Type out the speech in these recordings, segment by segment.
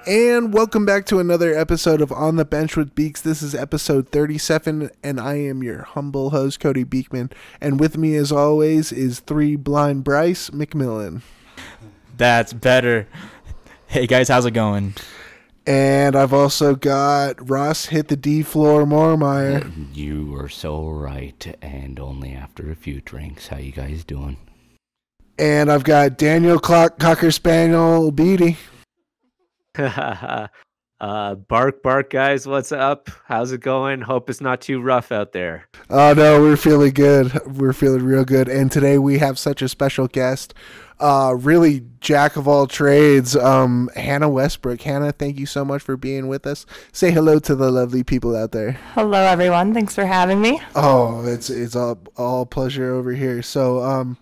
And welcome back to another episode of On the Bench with Beaks. This is episode 37, and I am your humble host, Cody Beekman. And with me, as always, is Three Blind Bryce McMillan. That's better. Hey, guys, how's it going? And I've also got Ross Hit the D Floor Moormeyer. You are so right, and only after a few drinks. How you guys doing? And I've got Daniel Cocker Spaniel Beatty. Bark, guys. What's up? How's it going? Hope it's not too rough out there. Oh, no, we're feeling good. We're feeling real good. And today we have such a special guest, really jack of all trades, Hannah Westbrook. Hannah, thank you so much for being with us. Say hello to the lovely people out there. Hello, everyone. Thanks for having me. Oh, it's all pleasure over here. So,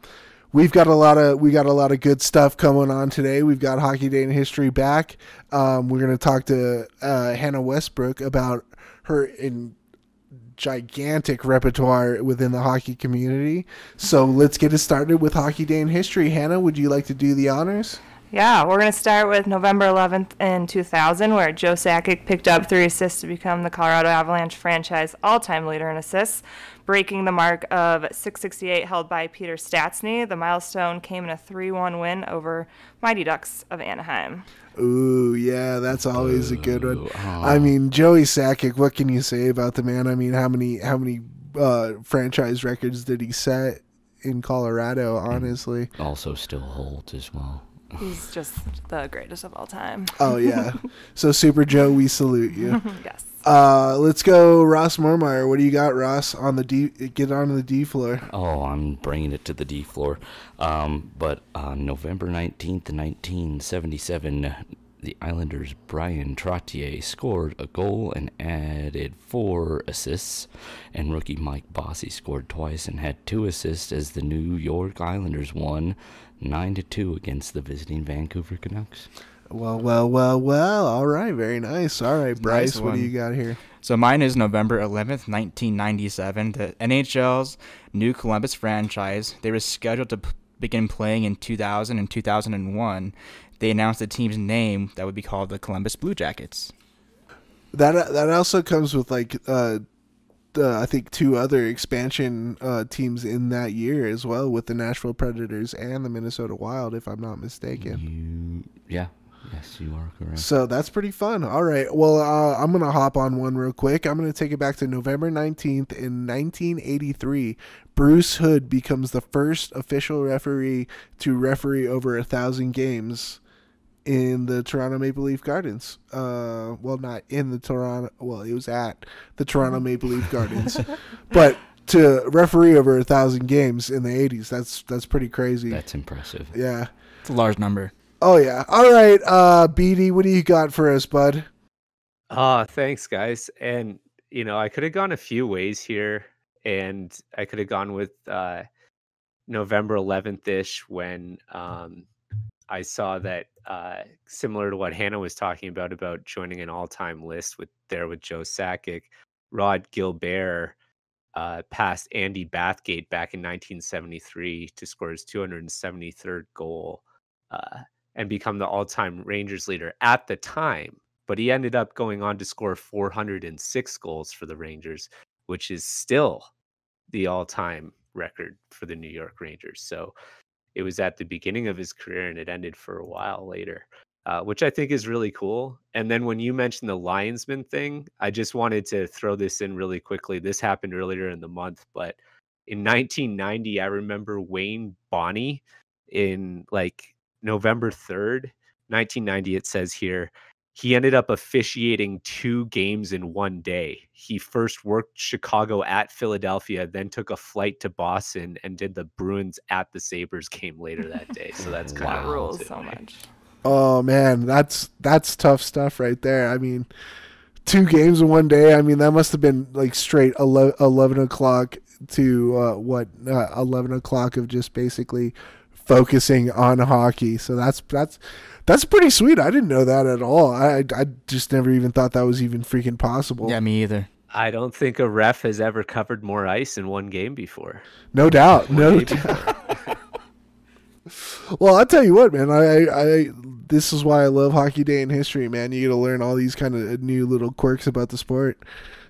we got a lot of good stuff coming on today. We've got Hockey Day in History back. We're going to talk to Hannah Westbrook about her gigantic repertoire within the hockey community. So let's get it started with Hockey Day in History. Hannah, would you like to do the honors? Yeah, we're going to start with November 11th in 2000, where Joe Sakic picked up 3 assists to become the Colorado Avalanche franchise all-time leader in assists, breaking the mark of 668 held by Peter Stastny. The milestone came in a 3-1 win over Mighty Ducks of Anaheim. Ooh, yeah, that's always a good one. I mean, Joey Sakic, what can you say about the man? I mean, how many franchise records did he set in Colorado, honestly? Also still holds as well. He's just the greatest of all time. Oh, yeah. So, Super Joe, we salute you. Yes. Let's go, Ross Moormeyer. What do you got, Ross, on the D? Get on the D floor. Oh, I'm bringing it to the D floor. But on November 19th, 1977, the Islanders' Brian Trottier scored a goal and added 4 assists, and rookie Mike Bossy scored twice and had 2 assists as the New York Islanders won 9-2 against the visiting Vancouver Canucks. Well. All right, very nice. All right, Bryce, Nice what do one. you got here? So mine is November 11th, 1997. The NHL's new Columbus franchise, they were scheduled to begin playing in 2000 and 2001. They announced the team's name that would be called the Columbus Blue Jackets. That also comes with I think 2 other expansion teams in that year as well, with the Nashville Predators and the Minnesota Wild, if I'm not mistaken. Yes, you are correct. So that's pretty fun. All right. Well, I'm going to hop on one real quick. I'm going to take it back to November 19th in 1983. Bruce Hood becomes the first official referee to referee over 1,000 games in the Toronto Maple Leaf Gardens. Not in the Toronto. Well, it was at the Toronto Maple Leaf Gardens. But to referee over 1,000 games in the 80s, that's pretty crazy. That's impressive. Yeah. It's a large number. Oh, yeah. All right, BD, what do you got for us, bud? Thanks, guys. And, I could have gone a few ways here, and I could have gone with November 11th-ish when I saw that, similar to what Hannah was talking about joining an all-time list with Joe Sakic, Rod Gilbert passed Andy Bathgate back in 1973 to score his 273rd goal. And become the all-time Rangers leader at the time. But he ended up going on to score 406 goals for the Rangers, which is still the all-time record for the New York Rangers. So it was at the beginning of his career, and it ended for a while later, which I think is really cool. And then when you mentioned the linesman thing, I just wanted to throw this in really quickly. This happened earlier in the month, but in 1990, I remember Wayne Bonney in November 3rd, 1990, it says here, he ended up officiating 2 games in one day. He first worked Chicago at Philadelphia, then took a flight to Boston and did the Bruins at the Sabres game later that day. So that's kind of Rules so much. Oh, man, that's tough stuff right there. I mean, 2 games in one day. I mean, that must have been straight 11 o'clock to 11 o'clock of just basically focusing on hockey. So that's pretty sweet. I didn't know that at all. I just never even thought that was even freaking possible. Yeah, me either. I don't think a ref has ever covered more ice in one game before. No doubt. No doubt. Well, I'll tell you what, man. I this is why I love Hockey Day in History, man. You get to learn all these kind of new little quirks about the sport.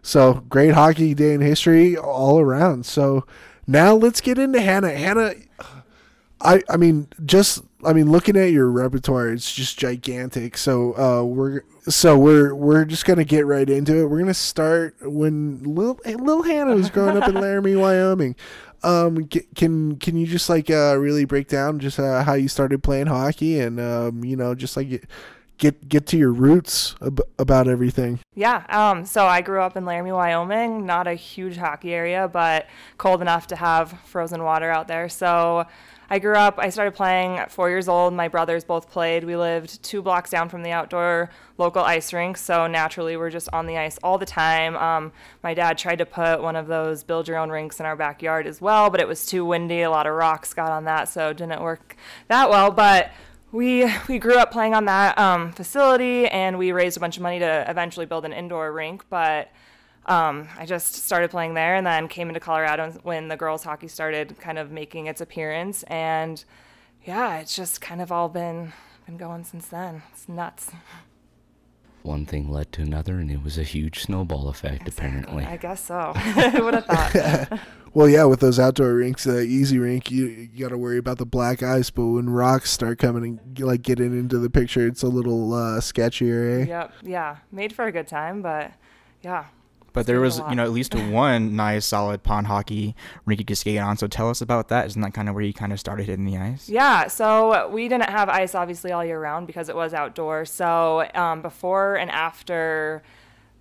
So great Hockey Day in History all around. So now let's get into Hannah. Hannah, I mean, looking at your repertoire, it's just gigantic. So we're just gonna get right into it. We're gonna start when little Hannah was growing up in Laramie, Wyoming. Can you just really break down just how you started playing hockey and just get to your roots about everything? Yeah. So I grew up in Laramie, Wyoming. Not a huge hockey area, but cold enough to have frozen water out there. So I started playing at 4 years old. My brothers both played. We lived 2 blocks down from the outdoor local ice rink, so naturally we're just on the ice all the time. My dad tried to put one of those build-your-own rinks in our backyard as well, but it was too windy. A lot of rocks got on that, so it didn't work that well. But we grew up playing on that facility, and we raised a bunch of money to eventually build an indoor rink, but I just started playing there and then came into Colorado when the girls hockey started kind of making its appearance. And yeah, it's just kind of all been going since then. It's nuts. One thing led to another, and it was a huge snowball effect, apparently. I guess so. Who would have thought? Well, yeah, with those outdoor rinks, easy rink, you got to worry about the black ice, but when rocks start coming and getting into the picture, it's a little sketchier, eh? Yep, yeah. Made for a good time, but yeah. But there was, at least one nice, solid pond hockey rink you could skate on. So tell us about that. Isn't that kind of where you kind of started hitting the ice? Yeah, so we didn't have ice, obviously, all year round because it was outdoor. So before and after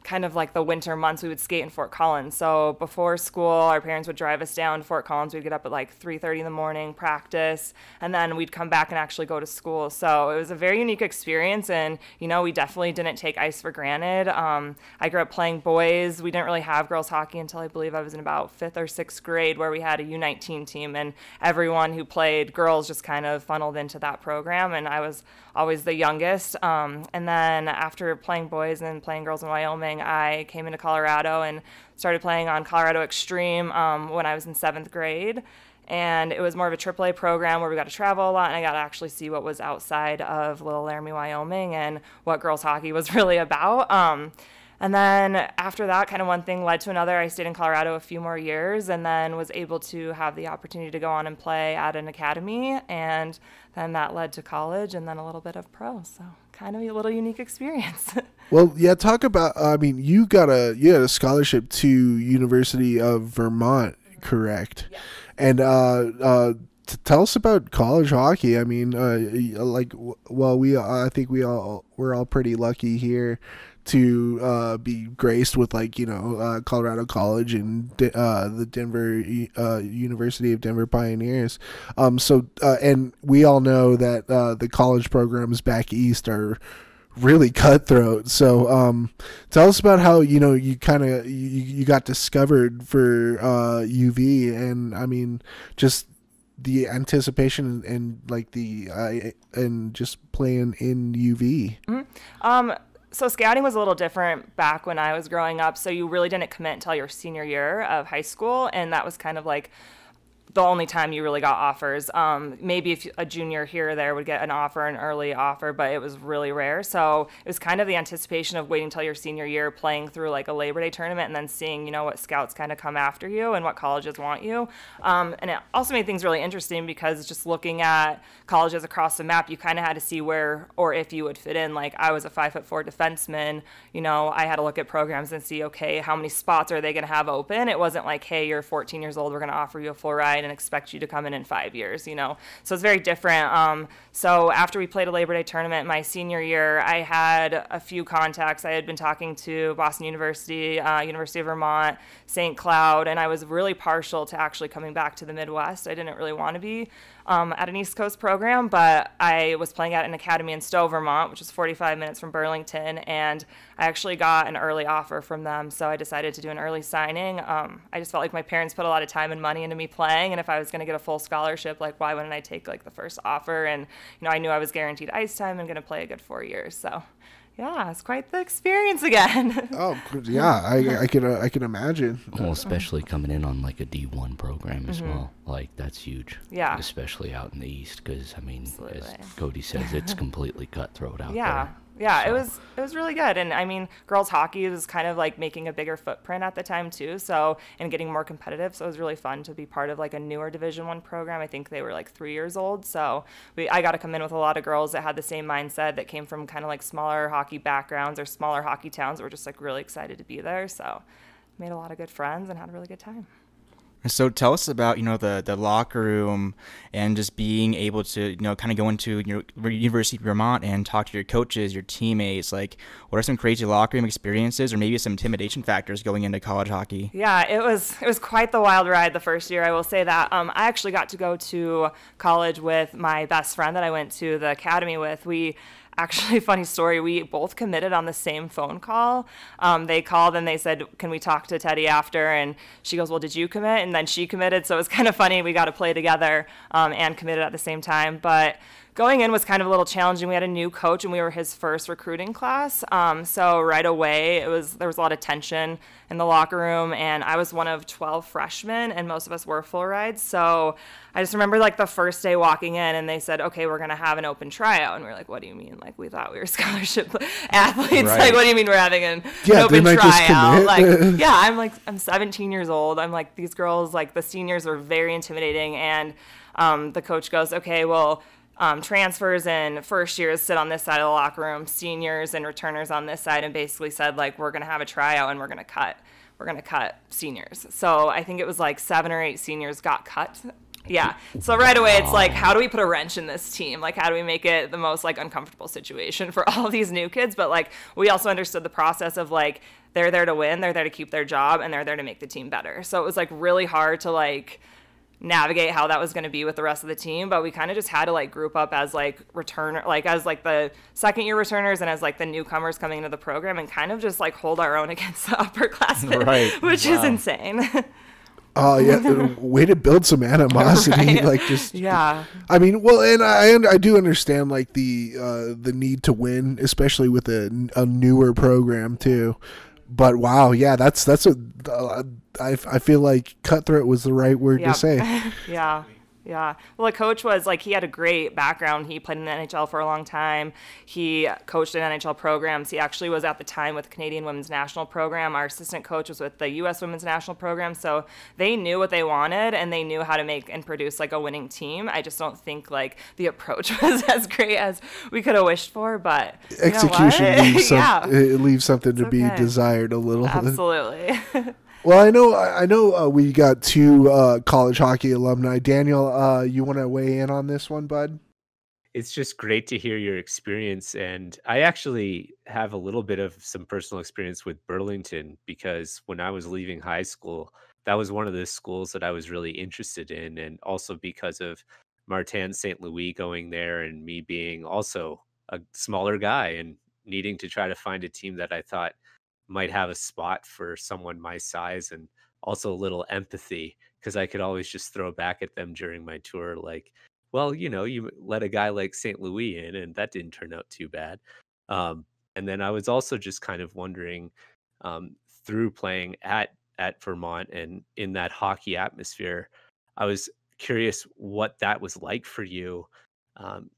kind of like the winter months, we would skate in Fort Collins. So before school, our parents would drive us down to Fort Collins. We'd get up at like 3:30 in the morning, practice, and then we'd come back and actually go to school. So it was a very unique experience, and we definitely didn't take ice for granted. I grew up playing boys. We didn't really have girls hockey until I believe I was in about 5th or 6th grade, where we had a U19 team, and everyone who played girls just kind of funneled into that program, and I was always the youngest. And then after playing boys and playing girls in Wyoming, I came into Colorado and started playing on Colorado Extreme when I was in 7th grade. And it was more of a AAA program where we got to travel a lot, and I got to actually see what was outside of little Laramie, Wyoming, and what girls hockey was really about. And then after that, kind of one thing led to another. I stayed in Colorado a few more years and then was able to have the opportunity to go on and play at an academy. And then that led to college and then a little bit of pro. So kind of a little unique experience. Well, yeah, talk about, you had a scholarship to University of Vermont, correct? Yeah. And tell us about college hockey. I mean, I think we're all pretty lucky here to be graced with Colorado College and the Denver University of Denver Pioneers. And we all know that the college programs back east are really cutthroat. So tell us about how you got discovered for UV, and I mean just the anticipation and just playing in UV. Mm-hmm. So scouting was a little different back when I was growing up. So you really didn't commit until your senior year of high school, and that was kind of like the only time you really got offers. Maybe if a junior here or there would get an early offer, but it was really rare. So it was kind of the anticipation of waiting till your senior year, playing through like a Labor Day tournament, and then seeing, what scouts kind of come after you and what colleges want you. And it also made things really interesting because just looking at colleges across the map, you kind of had to see where or if you would fit in. Like I was a 5'4" defenseman, I had to look at programs and see, okay, how many spots are they going to have open? It wasn't like, hey, you're 14 years old, we're going to offer you a full ride and expect you to come in 5 years, So it's very different. So after we played a Labor Day tournament my senior year, I had a few contacts. I had been talking to Boston University, University of Vermont, St. Cloud, and I was really partial to actually coming back to the Midwest. I didn't really want to be at an East Coast program, but I was playing at an academy in Stowe, Vermont, which is 45 minutes from Burlington, and I actually got an early offer from them, so I decided to do an early signing. I just felt like my parents put a lot of time and money into me playing, and if I was going to get a full scholarship, why wouldn't I take the first offer? And I knew I was guaranteed ice time and going to play a good 4 years, so Yeah, it's quite the experience again. Oh, yeah, I can imagine. Well, especially coming in on like a D1 program as well. Like, that's huge. Yeah. Especially out in the East, because, I mean, Absolutely. as Cody says, it's completely cutthroat out Yeah. there. Yeah, So- it was really good. And I mean, girls hockey was kind of like making a bigger footprint at the time too. So, and getting more competitive. So it was really fun to be part of like a newer Division 1 program. I think they were like 3 years old. So I got to come in with a lot of girls that had the same mindset, that came from kind of like smaller hockey backgrounds or smaller hockey towns. We're just like really excited to be there. So made a lot of good friends and had a really good time. So tell us about, the locker room and just being able to, kind of go into your University of Vermont and talk to your coaches, your teammates. Like, what are some crazy locker room experiences or maybe some intimidation factors going into college hockey? Yeah, it was quite the wild ride the first year, I will say that. I actually got to go to college with my best friend that I went to the academy with. Actually, funny story, we both committed on the same phone call. They called and they said, can we talk to Teddy after? And she goes, well, did you commit? And then she committed. So it was kind of funny. We got to play together and committed at the same time. But going in was kind of a little challenging. We had a new coach and we were his first recruiting class. So right away, there was a lot of tension in the locker room. And I was one of 12 freshmen and most of us were full rides. So I just remember like the first day walking in and they said, okay, we're going to have an open tryout. And we were like, what do you mean? Like, we thought we were scholarship athletes. Right. Like, what do you mean we're having an Yeah, open they might just tryout? commit. Like, yeah, I'm 17 years old. I'm like, these girls, like the seniors were very intimidating. And the coach goes, okay, well, transfers and first years sit on this side of the locker room, seniors and returners on this side, and basically said, like, we're going to have a tryout and we're going to cut seniors. So I think it was like 7 or 8 seniors got cut. Yeah. So right away, it's like, how do we put a wrench in this team? Like, how do we make it the most like uncomfortable situation for all these new kids? But like, we also understood the process of like, they're there to win, they're there to keep their job, and they're there to make the team better. So it was like really hard to like navigate how that was going to be with the rest of the team, but we kind of just had to like group up as like returner, like as like the second year returners and as like the newcomers coming into the program, and kind of just like hold our own against the upperclassmen, Right. which is insane. Oh yeah, way to build some animosity, Right. like just. Yeah. I mean, well, and I do understand like the need to win, especially with a newer program too. But wow, yeah, that's what I feel like cutthroat was the right word to Yep. say. Yeah. Yeah. Well, the coach was like, he had a great background. He played in the NHL for a long time. He coached in NHL programs. He actually was at the time with the Canadian Women's National Program. Our assistant coach was with the U.S. Women's National Program. So they knew what they wanted and they knew how to make and produce like a winning team. I just don't think like the approach was as great as we could have wished for, but Execution you know what? leaves, it leaves something to be okay. desired a little. Absolutely. Well, I know. We got 2 college hockey alumni. Daniel, you want to weigh in on this one, bud? It's just great to hear your experience. And I actually have a little bit of some personal experience with Burlington, because when I was leaving high school, that was one of the schools that I was really interested in. And also because of Martin St. Louis going there and me being also a smaller guy and needing to try to find a team that I thought might have a spot for someone my size, and also a little empathy, because I could always just throw back at them during my tour like, well, you let a guy like St. Louis in and that didn't turn out too bad. And then I was also just kind of wondering, through playing at Vermont and in that hockey atmosphere, I was curious what that was like for you,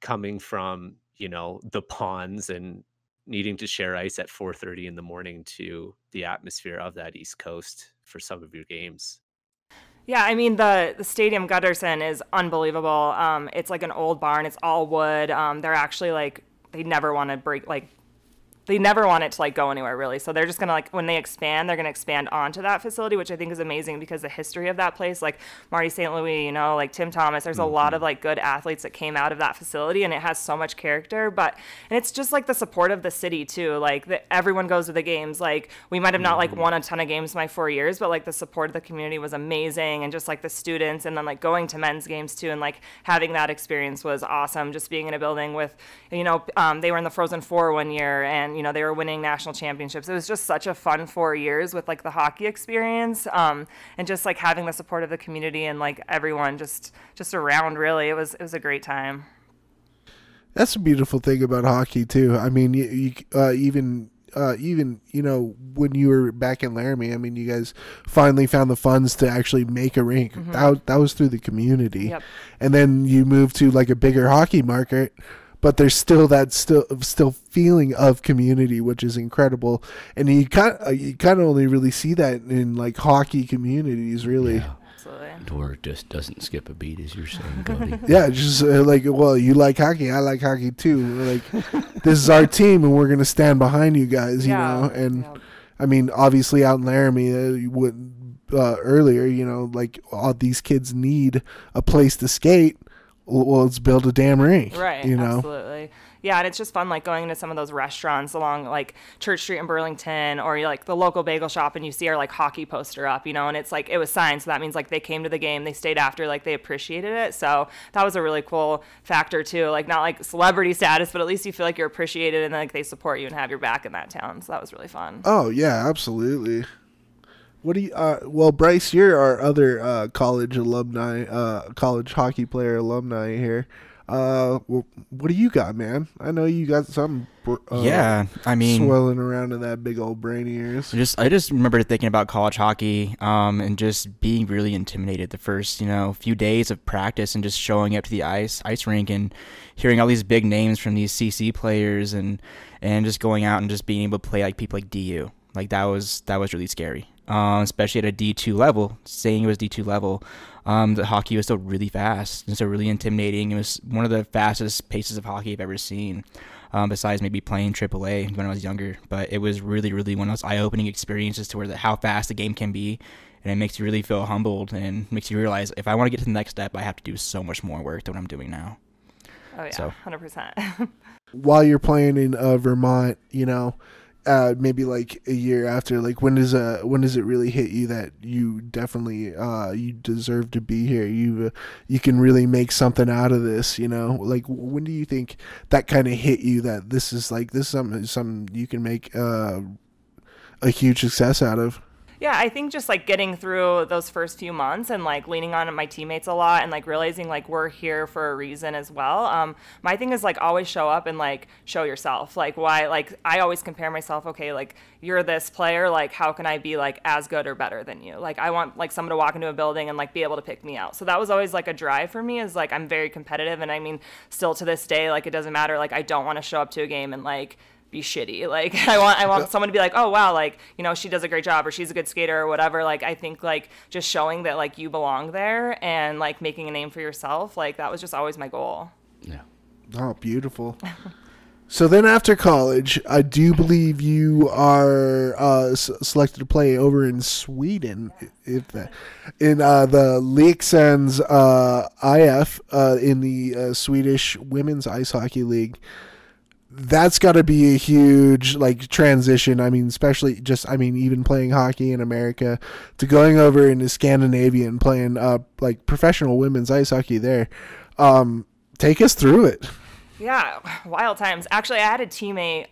coming from, the ponds and needing to share ice at 4:30 in the morning to the atmosphere of that East Coast for some of your games. Yeah, I mean, the stadium Gutterson is unbelievable. It's like an old barn. It's all wood. They're actually like, they never want to break, like, they never want it to like go anywhere really. So they're just gonna like, when they expand, they're gonna expand onto that facility, which I think is amazing because the history of that place, like Marty St. Louis, like Tim Thomas, there's a lot of like good athletes that came out of that facility, and it has so much character. And it's just like the support of the city too. Like everyone goes to the games. Like we might have not like won a ton of games my 4 years, but like the support of the community was amazing, and just like the students, and then like going to men's games too, and like having that experience was awesome. Just being in a building with, they were in the Frozen Four one year, and they were winning national championships. It was just such a fun 4 years with like the hockey experience, and just like having the support of the community and like everyone just around. Really, it was a great time. That's a beautiful thing about hockey too. I mean, even when you were back in Laramie, I mean, you guys finally found the funds to actually make a rink. That was through the community. Yep. And then you moved to like a bigger hockey market, but there's still that still feeling of community, which is incredible. And you kind of only really see that in like hockey communities, really. Yeah. Absolutely. Where it just doesn't skip a beat, as you're saying, buddy. Yeah, just like, well, you like hockey, I like hockey too. Like, this is our team, and we're gonna stand behind you guys, you know. And I mean, obviously, out in Laramie, you wouldn't earlier, you know, like all these kids need a place to skate. Well, let's build a damn rink, Right. You know, absolutely. Yeah, and it's just fun, like going into some of those restaurants along like Church Street in Burlington, or like the local bagel shop, and you see our like hockey poster up, you know, and it's like it was signed, so that means like they came to the game, they stayed after, like they appreciated it. So that was a really cool factor too, like not like celebrity status, but at least you feel like you're appreciated and like they support you and have your back in that town. So that was really fun. Oh yeah, absolutely. What do you? Well, Bryce, you're our other college alumni, college hockey player alumni here. What do you got, man? I know you got some. Yeah, I mean, swirling around in that big old brain of yours. I just remember thinking about college hockey, and just being really intimidated the first, few days of practice, and just showing up to the ice rink and hearing all these big names from these CC players, and just going out and just being able to play like people like DU. Like that was really scary. Especially at a D2 level, saying it was D2 level. The hockey was still really fast and so really intimidating. It was one of the fastest paces of hockey I've ever seen, besides maybe playing AAA when I was younger. But it was really, really one of those eye-opening experiences to where how fast the game can be, and it makes you really feel humbled and makes you realize if I want to get to the next step, I have to do so much more work than what I'm doing now. Oh yeah, so. 100%. While you're playing in Vermont, maybe like a year after, like when does it really hit you that you definitely you deserve to be here, you can really make something out of this, like when do you think that kind of hit you that this is something you can make a huge success out of? Yeah, I think just like getting through those first few months and like leaning on my teammates a lot and like realizing like we're here for a reason as well. My thing is like always show up and like show yourself. Like why, like I always compare myself, okay, like you're this player, like how can I be like as good or better than you? Like I want like someone to walk into a building and like be able to pick me out. So that was always like a drive for me, is like I'm very competitive, and I mean still to this day, like it doesn't matter, like I don't want to show up to a game and like be shitty. Like I want someone to be like, oh wow, like she does a great job, or she's a good skater, or whatever. Like I think like just showing that like you belong there and like making a name for yourself, like that was just always my goal. Yeah. Oh, beautiful. So then after college, I do believe you are selected to play over in Sweden, in the Leksands IF in the Swedish Women's Ice Hockey League. That's got to be a huge like transition. I mean, especially even playing hockey in America to going over into Scandinavia and playing like professional women's ice hockey there. Take us through it. Yeah, wild times. Actually, I had a teammate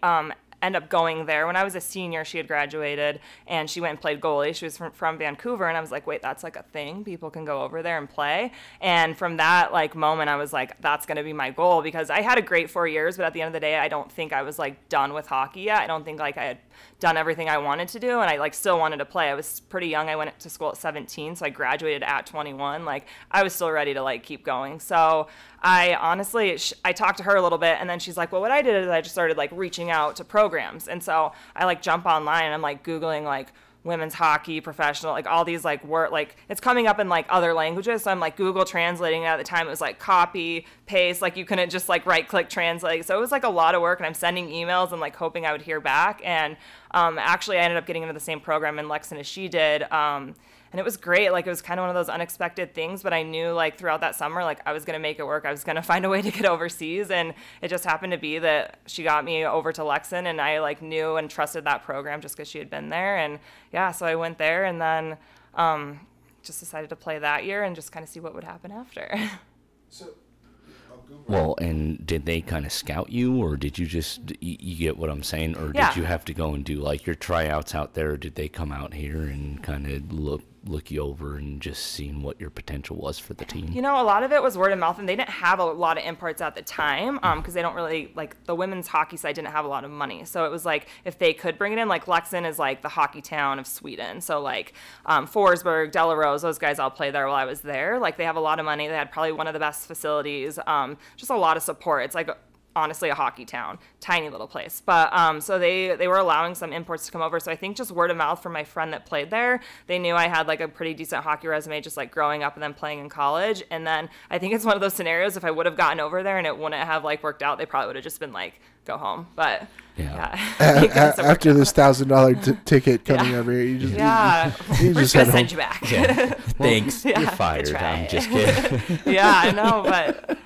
end up going there when I was a senior. She had graduated and she went and played goalie. She was from Vancouver, and I was like, wait, that's like a thing? People can go over there and play? And from that like moment, I was like, that's going to be my goal, because I had a great 4 years, but at the end of the day, I don't think I was like done with hockey yet. I don't think like I had done everything I wanted to do, and I like still wanted to play. I was pretty young. I went to school at 17, so I graduated at 21. Like I was still ready to like keep going. So I honestly, I talked to her a little bit, and then she's like, well, what I did is I just started like reaching out to programs. And so I like jump online and I'm like Googling like women's hockey professional, like all these like word, like it's coming up in like other languages. So I'm like Google translating it. At the time it was like copy, paste, like you couldn't just like right click translate. So it was like a lot of work, and I'm sending emails and like hoping I would hear back. And actually I ended up getting into the same program in Lexington as she did. And it was great. Like it was kind of one of those unexpected things, but I knew like throughout that summer, like I was going to make it work. I was going to find a way to get overseas. And it just happened to be that she got me over to Lexington, and I like knew and trusted that program just because she had been there. And yeah, so I went there, and then just decided to play that year and just kind of see what would happen after. Well, and did they kind of scout you, or did you just, you get what I'm saying, or Yeah. did you have to go and do like your tryouts out there, or did they come out here and kind of look you over and just seeing what your potential was for the team? You know, a lot of it was word of mouth, and they didn't have a lot of imports at the time because they don't really, like, the women's hockey side didn't have a lot of money. So it was like, if they could bring it in, like, Leksand is like the hockey town of Sweden. So, like, Forsberg, Delarose, those guys all played there while I was there. Like, they have a lot of money. They had probably one of the best facilities, just a lot of support. It's like, honestly, a hockey town, tiny little place. But so they were allowing some imports to come over. So I think just word of mouth from my friend that played there, they knew I had like a pretty decent hockey resume, just like growing up and then playing in college. And then I think it's one of those scenarios, if I would have gotten over there and it wouldn't have like worked out, they probably would have just been like, go home. But yeah. After this $1,000 ticket coming over here, you just we're just gonna send you back. Yeah. Thanks. Yeah, you're fired. I'm just kidding. Yeah, I know, but.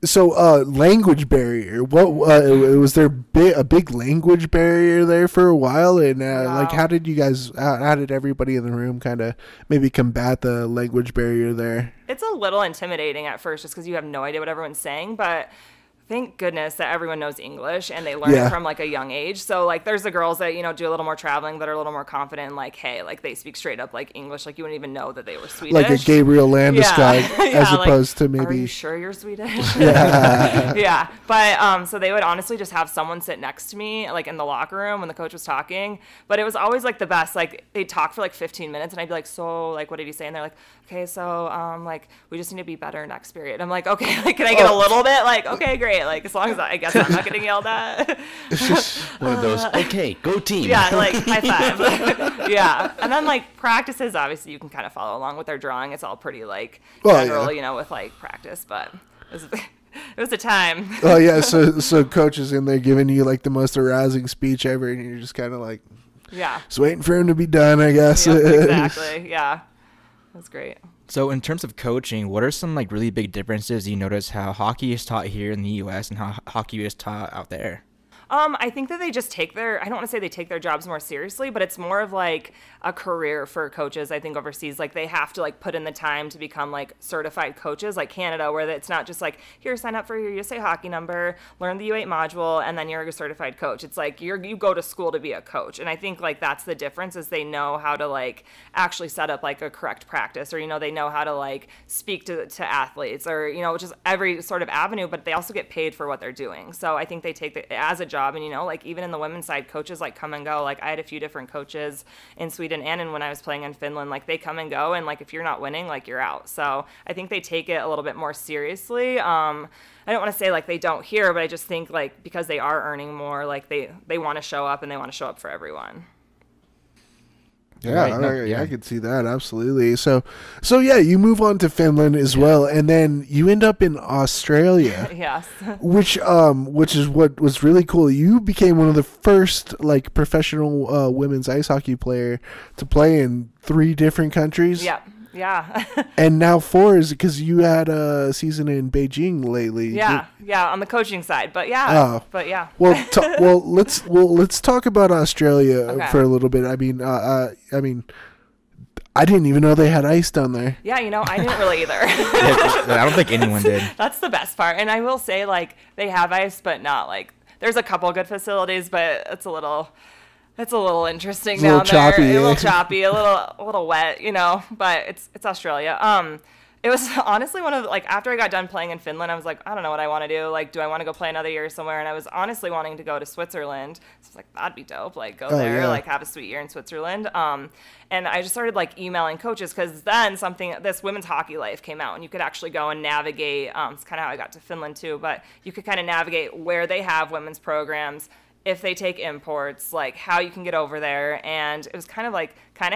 So, language barrier. What was there a big language barrier there for a while? And like, how did you guys? How did everybody in the room kind of maybe combat the language barrier there? It's a little intimidating at first, just because you have no idea what everyone's saying, but. Thank goodness that everyone knows English and they learn it from like a young age. So like there's the girls that, you know, do a little more traveling that are a little more confident and like, hey, like they speak straight up like English. Like you wouldn't even know that they were Swedish. Like a Gabriel Landeskog as opposed to maybe. Are you sure you're Swedish? Yeah. Yeah. But so they would honestly just have someone sit next to me like in the locker room when the coach was talking. But it was always like the best. Like they'd talk for like 15 minutes and I'd be like, so like what did he say? And they're like, okay, so like we just need to be better next period. I'm like, okay, like can I get a little bit? Like, okay, great. Like as long as I guess I'm not getting yelled at. It's just one of those, okay, go team. Yeah, like high five. Yeah. And then like practices, obviously you can kind of follow along with their drawing. It's all pretty like general, you know, with like practice, but it was a time. Oh yeah, so coach is in there giving you like the most arousing speech ever and you're just kind of like just waiting for him to be done, I guess. Yep, exactly. Yeah. That's great. So in terms of coaching, what are some like really big differences you notice how hockey is taught here in the U.S. and how hockey is taught out there? I think that they just take I don't want to say they take their jobs more seriously, but it's more of like a career for coaches, I think, overseas. Like they have to like put in the time to become like certified coaches, like Canada, where it's not just like, here, sign up for your USA hockey number, learn the U8 module, and then you're a certified coach. It's like you go to school to be a coach. And I think like that's the difference is they know how to like actually set up like a correct practice, or, you know, they know how to like speak to athletes, or, you know, just every sort of avenue, but they also get paid for what they're doing. So I think they take it as a job. And, you know, like even in the women's side, coaches like come and go. Like I had a few different coaches in Sweden and when I was playing in Finland, like they come and go, and like if you're not winning, like you're out. So I think they take it a little bit more seriously. I don't want to say like they don't hear, but I just think like because they are earning more, like they want to show up and they want to show up for everyone. Yeah, right. I could see that, absolutely. So yeah, you move on to Finland as well, and then you end up in Australia. Yes. Which is what was really cool. You became one of the first like professional women's ice hockey player to play in 3 different countries. Yeah. Yeah. And now 4 is because you had a season in Beijing lately. Yeah, on the coaching side, but yeah. Well, let's talk about Australia for a little bit. I mean, I didn't even know they had ice down there. Yeah, you know, I didn't really either. I don't think anyone did. That's the best part. And I will say, like, they have ice, but not like there's a couple good facilities, but it's a little interesting down there. A little choppy, a little wet, you know, but it's Australia. It was honestly one of like, after I got done playing in Finland, I was like, I don't know what I want to do. Like, do I want to go play another year somewhere? And I was honestly wanting to go to Switzerland. So I was like, that'd be dope. Like, go there, like have a sweet year in Switzerland. And I just started like emailing coaches, because then this Women's Hockey Life came out, and you could actually go and navigate. It's kind of how I got to Finland too, but you could kind of navigate where they have women's programs, if they take imports, like how you can get over there. And it was kind of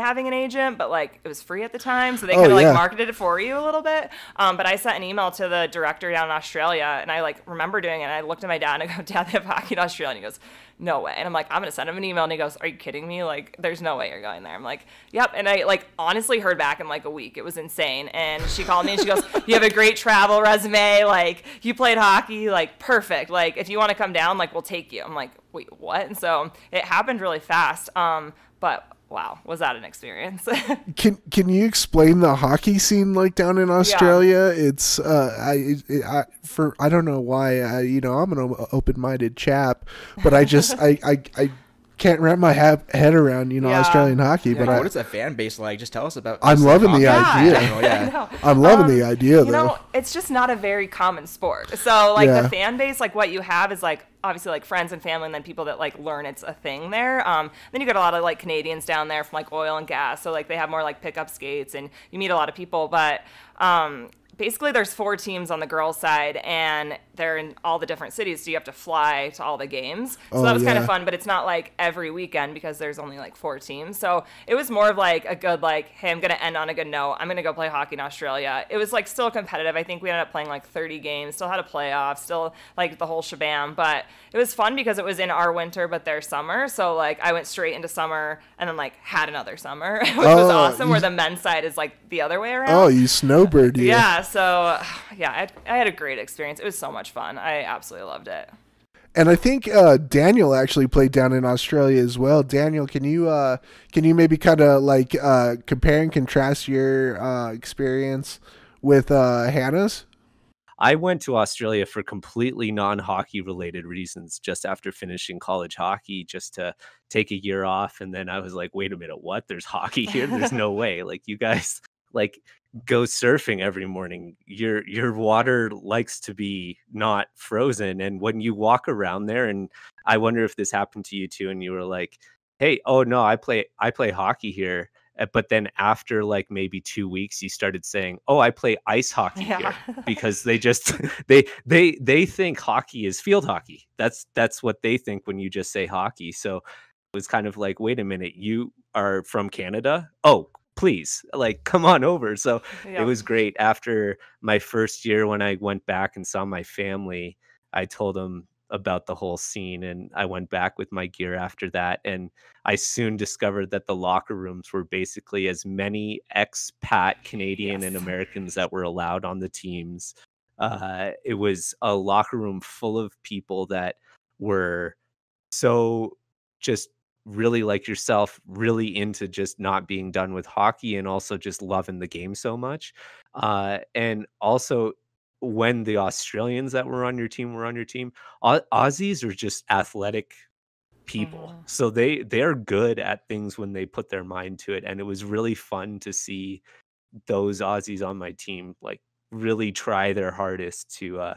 having an agent, but like it was free at the time, so they kind of like marketed it for you a little bit. But I sent an email to the director down in Australia, and I like remember doing it, and I looked at my dad and I go, Dad, they have hockey in Australia. And he goes, no way. And I'm like, I'm gonna send him an email. And he goes, are you kidding me? Like, there's no way you're going there. I'm like, yep. And I like honestly heard back in like a week. It was insane. And she called me and she goes, you have a great travel resume, like you played hockey, like perfect, like if you want to come down, like we'll take you. I'm like, wait, what? And so it happened really fast. But wow, was that an experience? Can you explain the hockey scene like down in Australia? Yeah. It's I don't know why, I'm an open-minded chap, but I just I can't wrap my head around, Yeah. Australian hockey. Yeah, but what is the fan base like? Just tell us about. I'm just loving the hockey in idea. general, yeah. I know. I'm loving the idea, You though. know, it's just not a very common sport. So, like, Yeah. the fan base, like, what you have is, like, obviously, like, friends and family, and then people that, like, learn it's a thing there. Then you got a lot of, like, Canadians down there from, like, oil and gas. So, like, they have more, like, pickup skates, and you meet a lot of people. But basically, there's 4 teams on the girls' side, and they're in all the different cities, so you have to fly to all the games. So that was kind of fun, but it's not like every weekend because there's only like 4 teams. So it was more of like a good, like, hey, I'm going to end on a good note. I'm going to go play hockey in Australia. It was like still competitive. I think we ended up playing like 30 games, still had a playoff, still like the whole shebang. But it was fun because it was in our winter, but their summer. So like I went straight into summer and then like had another summer, which was awesome, where the men's side is like the other way around. Oh, you snowbird. Yeah. So yeah, I had a great experience. It was so much fun. I absolutely loved it. And I think Daniel actually played down in Australia as well. Daniel, can you maybe kind of like compare and contrast your experience with Hannah's? I went to Australia for completely non-hockey related reasons just after finishing college hockey, just to take a year off. And then I was like, wait a minute, what? There's hockey here? There's no way. Like, you guys like go surfing every morning. Your water likes to be not frozen. And when you walk around there, and I wonder if this happened to you too, and you were like, hey, oh no, I play hockey here. But then after like maybe 2 weeks, you started saying, oh, I play ice hockey here, because they just they think hockey is field hockey. That's what they think when you just say hockey. So it was kind of like, wait a minute, you are from Canada? Oh, please, like, come on over. So it was great. After my first year, when I went back and saw my family, I told them about the whole scene, and I went back with my gear after that. And I soon discovered that the locker rooms were basically as many expat Canadian and Americans that were allowed on the teams. It was a locker room full of people that were so just really like yourself, really into just not being done with hockey, and also just loving the game so much. And also, when the Australians that were on your team were on your team, Aussies are just athletic people. So they're good at things when they put their mind to it. And it was really fun to see those Aussies on my team like really try their hardest to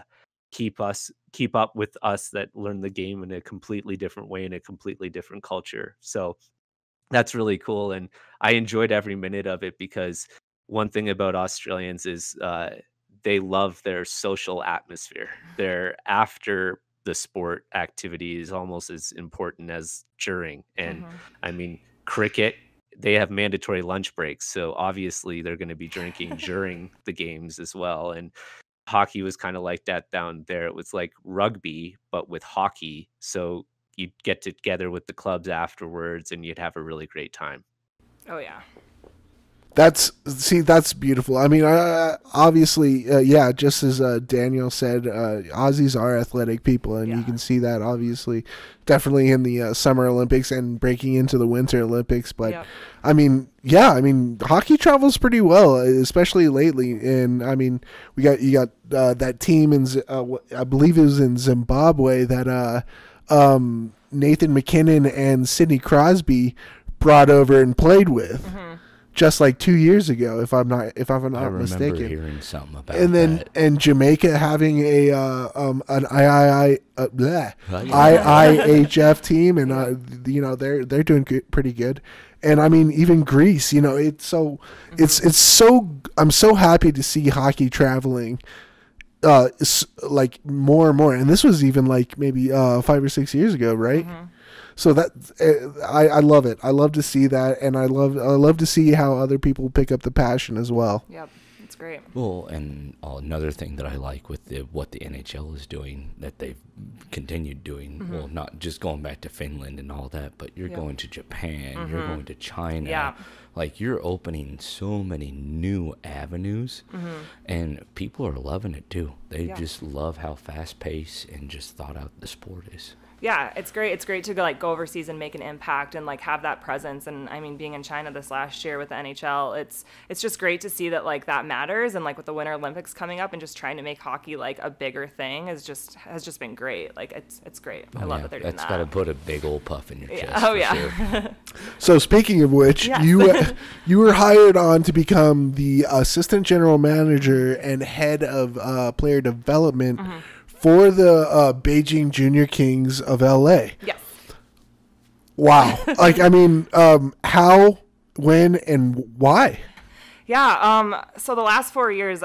keep up with us that learn the game in a completely different way, in a completely different culture. So that's really cool, and I enjoyed every minute of it, because one thing about Australians is they love their social atmosphere. Their after the sport activity is almost as important as during. And I mean, cricket, they have mandatory lunch breaks, so obviously they're going to be drinking during the games as well. And hockey was kind of like that down there. It was like rugby, but with hockey. So you'd get together with the clubs afterwards, and you'd have a really great time. Oh yeah. That's beautiful. I mean, obviously, just as Daniel said, Aussies are athletic people, and you can see that obviously, definitely in the Summer Olympics and breaking into the Winter Olympics. But I mean, hockey travels pretty well, especially lately. And I mean, you got that team in I believe it was in Zimbabwe that Nathan McKinnon and Sidney Crosby brought over and played with. Just like 2 years ago, if I'm not mistaken. I remember hearing something about and then that. And Jamaica having an IIHF team, and they're doing pretty good. And I mean, even Greece, it's so I'm so happy to see hockey traveling like more and more. And this was even like maybe 5 or 6 years ago, right? So that I love it. I love to see that, and I love to see how other people pick up the passion as well. Yep, it's great. Well, and another thing that I like with what the NHL is doing, that they've continued doing, well, not just going back to Finland and all that, but you're going to Japan, you're going to China. Like, you're opening so many new avenues, and people are loving it too. They just love how fast-paced and just thought out the sport is. Yeah, it's great. It's great to like go overseas and make an impact and like have that presence. And I mean, being in China this last year with the NHL, it's just great to see that like that matters. And like with the Winter Olympics coming up and just trying to make hockey like a bigger thing has just been great. Like it's great. I love that they're doing that. That's got to put a big old puff in your chest. Oh yeah. Sure. So speaking of which, Yes. you were hired on to become the assistant general manager and head of player development for the Beijing Junior Kings of LA. Yes. Wow. Like, I mean, how, when, and why? Yeah. So the last 4 years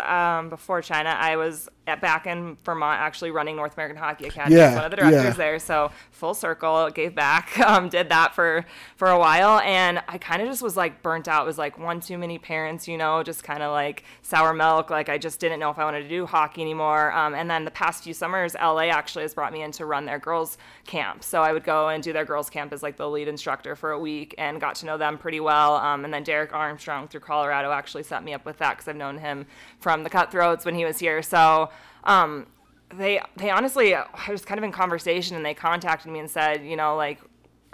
before China, I was back in Vermont actually running North American Hockey Academy. Yeah, As one of the directors yeah. there. So full circle, gave back, did that for a while. And I kind of just was like burnt out. It was like one too many parents, just kind of like sour milk. Like I just didn't know if I wanted to do hockey anymore. And then the past few summers, LA actually has brought me in to run their girls camp. So I would go and do their girls camp as like the lead instructor for a week and got to know them pretty well. And then Derek Armstrong through Colorado actually set me up with that because I've known him from the Cutthroats when he was here. So they honestly, I was kind of in conversation and they contacted me and said, like,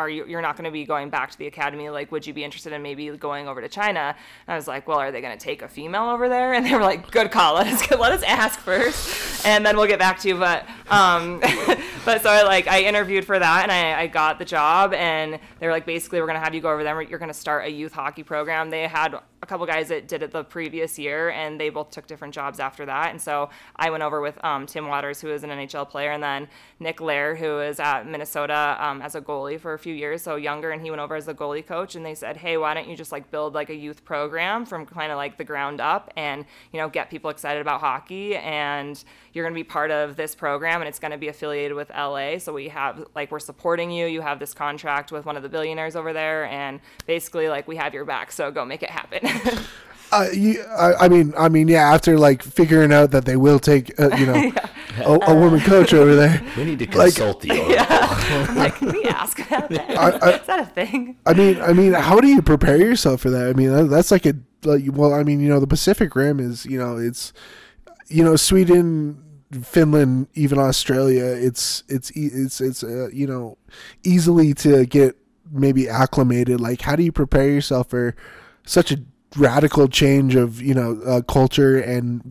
you're not going to be going back to the academy. Like, would you be interested in maybe going over to China? And I was like, well, are they going to take a female over there? And they were like, good call. Let us ask first and then we'll get back to you. But so I interviewed for that and I got the job and they were like, basically, we're going to have you go over there. You're going to start a youth hockey program. They had a couple guys that did it the previous year and they both took different jobs after that. And so I went over with Tim Waters, who is an NHL player, and then Nick Lair, who is at Minnesota as a goalie for a few years, so younger, and he went over as the goalie coach. And they said, hey, why don't you just like build like a youth program from kind of like the ground up and get people excited about hockey, and you're going to be part of this program and it's going to be affiliated with LA. So we're supporting you. You have this contract with one of the billionaires over there, and basically like we have your back, so go make it happen. I mean, yeah. After like figuring out that they will take, a woman coach over there, We need to consult the oracle. I'm like, can we ask about that? Is that a thing? I mean, how do you prepare yourself for that? I mean, that's like the Pacific Rim is, it's, Sweden, Finland, even Australia. It's easily to get maybe acclimated. Like, how do you prepare yourself for such a radical change of culture and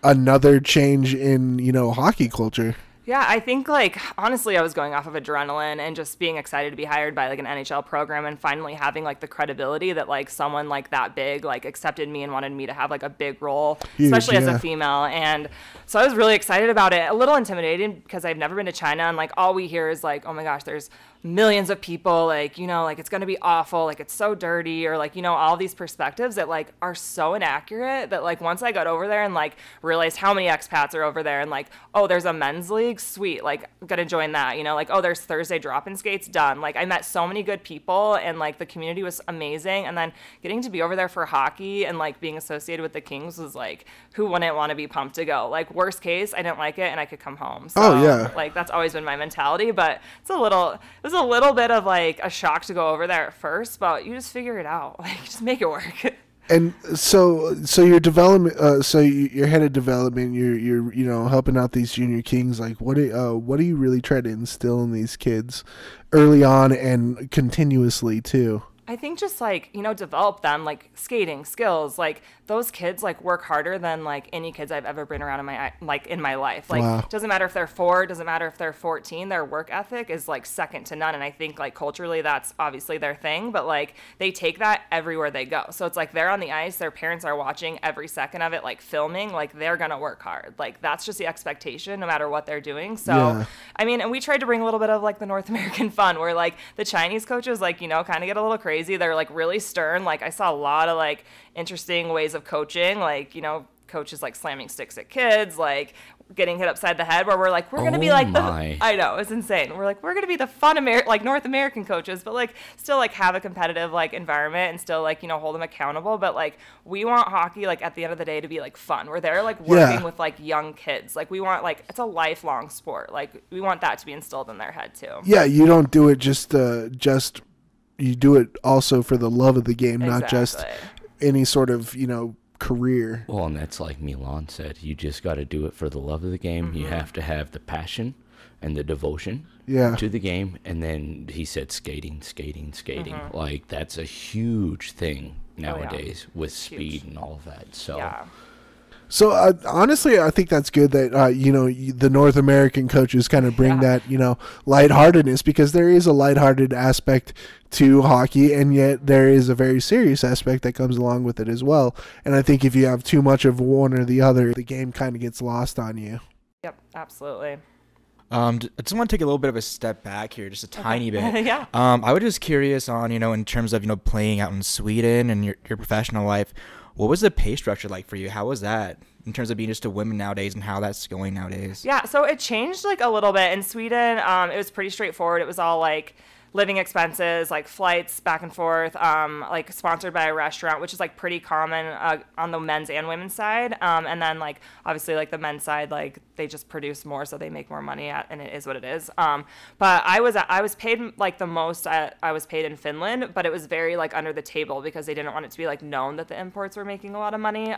another change in hockey culture? Yeah, I think like honestly I was going off of adrenaline and just being excited to be hired by like an NHL program and finally having like the credibility that like someone like that big like accepted me and wanted me to have like a big role. Huge, especially as yeah. a female. And so I was really excited about it. A little intimidated because I've never been to China and like all we hear is like, oh my gosh, there's millions of people, like like it's going to be awful, like it's so dirty, or like all these perspectives that like are so inaccurate that like once I got over there and like realized how many expats are over there and like, oh, there's a men's league, sweet, like I'm gonna join that, like, oh, there's Thursday drop-in skates, done. Like I met so many good people and like the community was amazing, and then getting to be over there for hockey and like being associated with the Kings was like, who wouldn't want to be pumped to go? Like worst case, I didn't like it and I could come home. So Oh, yeah. like that's always been my mentality, but it was a little bit of like a shock to go over there at first, but you just figure it out. Like just make it work. And so your development, so you're head of development, you're helping out these junior Kings. Like what do you really try to instill in these kids early on and continuously too? I think just like, develop them like skating skills. Like those kids like work harder than like any kids I've ever been around in my life. Like Wow. It doesn't matter if they're 4, it doesn't matter if they're 14, their work ethic is like second to none. And I think like culturally that's obviously their thing, but like they take that everywhere they go. So it's like they're on the ice, their parents are watching every second of it, like filming, like they're going to work hard. Like that's just the expectation no matter what they're doing. So, Yeah. I mean, and we tried to bring a little bit of like the North American fun where like the Chinese coaches, like, kind of get a little crazy. They're like really stern. Like I saw a lot of like interesting ways of coaching, like, coaches like slamming sticks at kids, like getting hit upside the head, where we're like, we're going to be like, I know, it's insane. We're like, we're going to be the fun like North American coaches, but like still like have a competitive like environment and still like, hold them accountable. But like we want hockey, like at the end of the day to be like fun. We're there like working with like young kids. Like we want like, it's a lifelong sport. Like we want that to be instilled in their head too. Yeah. You don't do it just you do it also for the love of the game, not just any sort of, career. Well, and that's like Milan said. You just got to do it for the love of the game. Mm-hmm. You have to have the passion. and the devotion to the game. And then he said skating. Like, that's a huge thing nowadays with speed and all of that. So honestly, I think that's good that the North American coaches kind of bring that lightheartedness, because there is a lighthearted aspect to hockey, and yet there is a very serious aspect that comes along with it as well. And I think if you have too much of one or the other, the game kind of gets lost on you. Yep, absolutely. I just want to take a little bit of a step back here, just a tiny bit. Yeah. I was just curious on, in terms of, playing out in Sweden and your professional life, what was the pay structure like for you? How was that in terms of being just a woman nowadays and how that's going nowadays? Yeah, so it changed like a little bit. In Sweden, it was pretty straightforward. It was all like living expenses, like flights back and forth, like sponsored by a restaurant, which is like pretty common on the men's and women's side. And then like obviously like the men's side, like they just produce more, so they make more money and it is what it is. But I was paid like the most I was paid in Finland, but it was very like under the table because they didn't want it to be like known that the imports were making a lot of money.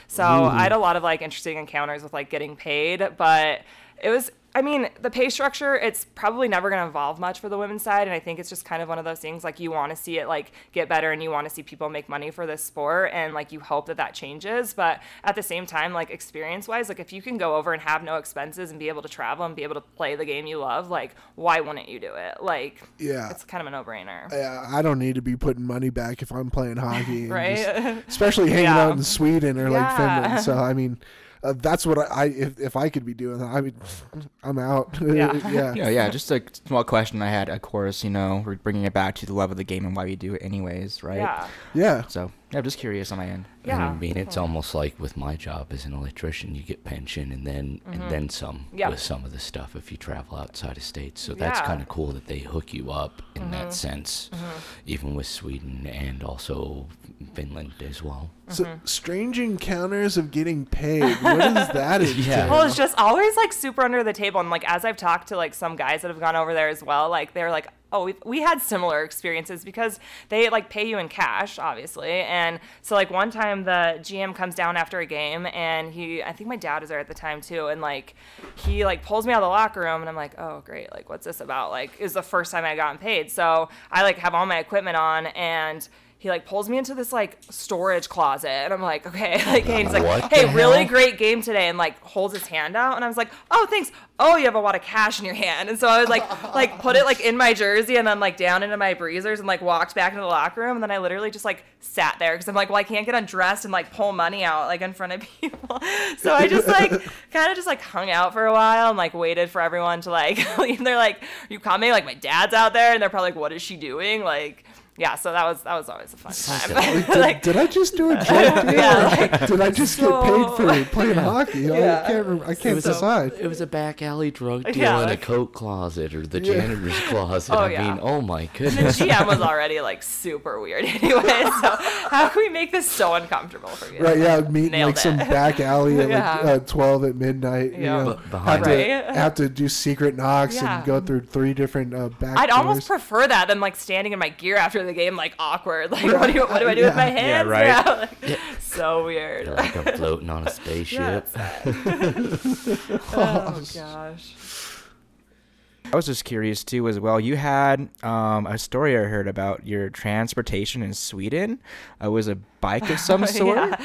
So I had a lot of like interesting encounters with like getting paid, but it was, the pay structure, it's probably never going to evolve much for the women's side. And I think it's just kind of one of those things, like you want to see it like get better and you want to see people make money for this sport. And like you hope that changes. But at the same time, like experience wise, like if you can go over and have no expenses and be able to travel and be able to play the game you love, like why wouldn't you do it? Like, it's kind of a no brainer. Yeah, I don't need to be putting money back if I'm playing hockey. Right. Especially hanging out in Sweden or like Finland. So, that's what if I could be doing that, I'm out. Yeah. Just a small question I had, of course, we're bringing it back to the love of the game and why we do it anyways, right? Yeah. So, I'm just curious on my end. Yeah. And it's almost like with my job as an electrician, you get pension and then some with some of the stuff if you travel outside of states. So that's kind of cool that they hook you up in that sense, even with Sweden and also Finland as well. So strange encounters of getting paid. What is that? Well, it's just always like super under the table. And like as I've talked to like some guys that have gone over there as well, like they're like, oh, we had similar experiences because they like pay you in cash, obviously. And so like one time the GM comes down after a game and I think my dad was there at the time too. And like, he like pulls me out of the locker room and I'm like, oh great. Like, what's this about? Like, it was the first time I gotten paid. So I like have all my equipment on and he like pulls me into this like storage closet and I'm like, okay, like, hey, he's like, hey, really great game today, and like holds his hand out and I was like, oh, thanks. Oh, you have a lot of cash in your hand. And so I was like put it like in my jersey and then like down into my breezers and like walked back into the locker room, and then I literally just like sat there because I'm like, well, I can't get undressed and like pull money out like in front of people. So I just like kind of just like hung out for a while and like waited for everyone to like leave. They're like, are you coming? Like my dad's out there and they're probably like, what is she doing? Like, yeah, so that was always a fun time. Did I just do a joke? Did I just get paid for playing hockey? I can't remember. I can't decide. It was a back alley drug deal in a coat closet or the janitor's closet. Oh my goodness. And the GM was already like super weird anyway. So how can we make this so uncomfortable for you? Right? Yeah, meet like some back alley at like 12 at midnight. Have to do secret knocks and go through 3 different back. I'd almost prefer that than like standing in my gear after the game, like awkward. Like what do I do with my hands? Yeah, right. So weird. Like I'm floating on a spaceship. Oh gosh. I was just curious too as well. You had a story I heard about your transportation in Sweden. It was a bike of some sort.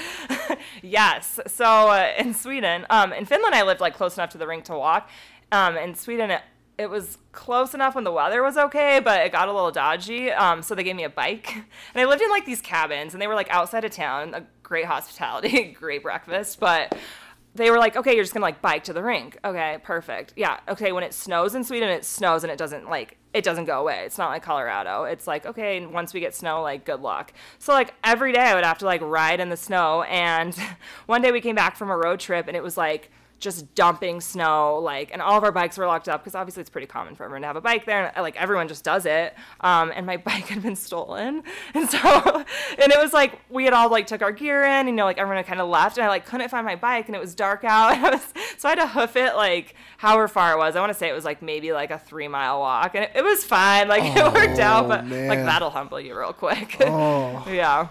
Yes. So in Sweden, in Finland, I lived like close enough to the rink to walk. In Sweden, it was close enough when the weather was okay, but it got a little dodgy. So they gave me a bike. And I lived in like these cabins, and they were like outside of town. A great hospitality, great breakfast. But they were like, okay, you're just going to like bike to the rink. Okay, perfect. Yeah, okay, when it snows in Sweden, it snows and it doesn't go away. It's not like Colorado. It's like, okay, once we get snow, like, good luck. So, like, every day I would have to, like, ride in the snow. And one day we came back from a road trip, and it was, like, just dumping snow, like, and all of our bikes were locked up because obviously it's pretty common for everyone to have a bike there, and like everyone just does it. And my bike had been stolen, and it was like we had all like took our gear in, like everyone had kind of left, and I like couldn't find my bike, and it was dark out. So I had to hoof it like however far it was. I want to say it was like maybe like a 3-mile walk, and it was fine, like it worked out, but like that'll humble you real quick. Yeah.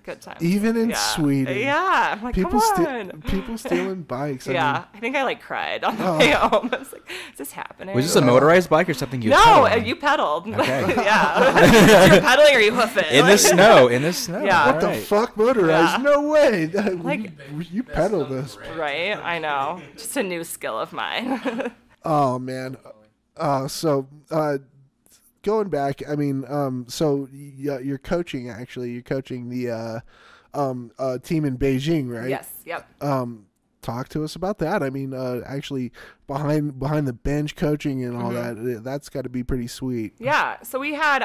Good times. Even in Yeah. Sweden. Yeah. I'm like, People come on. people stealing bikes. Yeah. I think I like cried on the way home. I was like, is this happening? Was this a motorized bike or something you No, pedaled on? you pedaled. Okay. Yeah. You're pedaling or you hoof it. In the snow. In the snow. Yeah. What the fuck, motorized? Yeah. No way. Like- you pedal this. Right? I know. Just a new skill of mine. Oh man. Going back, I mean, you're coaching actually. You're coaching the team in Beijing, right? Yes. Yep. Talk to us about that. I mean, actually behind the bench coaching and all Mm-hmm. that's got to be pretty sweet. Yeah, so we had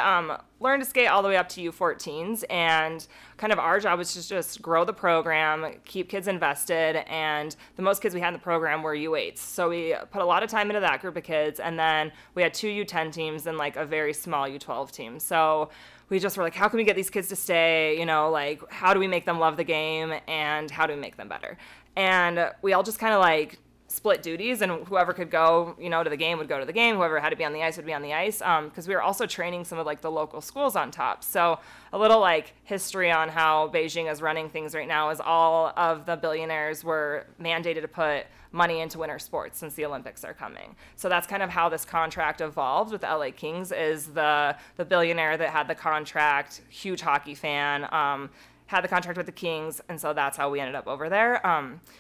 learned to skate all the way up to U14s, and kind of our job was to just grow the program, keep kids invested, and the most kids we had in the program were U8s. So we put a lot of time into that group of kids, and then we had 2 U10 teams and like a very small U12 team. So we just were like, how can we get these kids to stay? You know, like, how do we make them love the game, and how do we make them better? And we all just kind of like split duties, and whoever could go, you know, to the game would go to the game. Whoever had to be on the ice would be on the ice, because we were also training some of like the local schools on top. So a little like history on how Beijing is running things right now is all of the billionaires were mandated to put money into winter sports since the Olympics are coming. So that's kind of how this contract evolved with LA Kings. Is the billionaire that had the contract, huge hockey fan, had the contract with the Kings, and so that's how we ended up over there.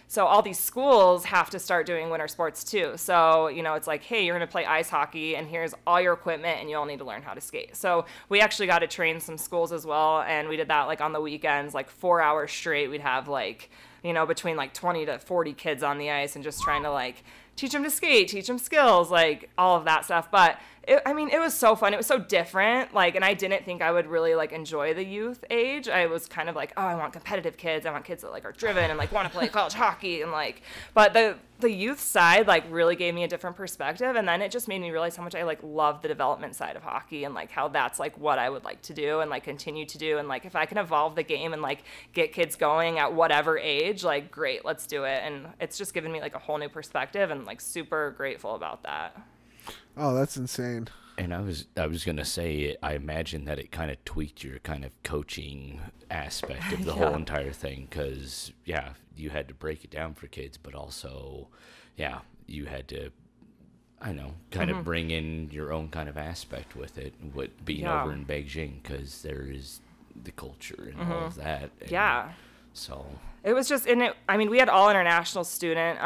So all these schools have to start doing winter sports too. So, you know, it's like, hey, you're going to play ice hockey, and here's all your equipment, and you all need to learn how to skate. So we actually got to train some schools as well, and we did that like on the weekends, like 4 hours straight. We'd have like, you know, between like 20 to 40 kids on the ice, and just trying to like teach them to skate, teach them skills, like all of that stuff. But it was so fun. It was so different. Like, and I didn't think I would really like enjoy the youth age. I was kind of like, oh, I want competitive kids. I want kids that like are driven and like want to play college hockey, and like, but the youth side like really gave me a different perspective. And then it just made me realize how much I like love the development side of hockey, and like how that's like what I would like to do and like continue to do. And like, if I can evolve the game and like get kids going at whatever age, like great, let's do it. And it's just given me like a whole new perspective, and like super grateful about that. Oh, that's insane. And I was gonna say, I imagine that it kind of tweaked your kind of coaching aspect of the whole entire thing, because you had to break it down for kids, but also, you had to, I know, kind of bring in your own kind of aspect with it, what being over in Beijing, because there is the culture and all of that. And so it was just I mean, we had all international student,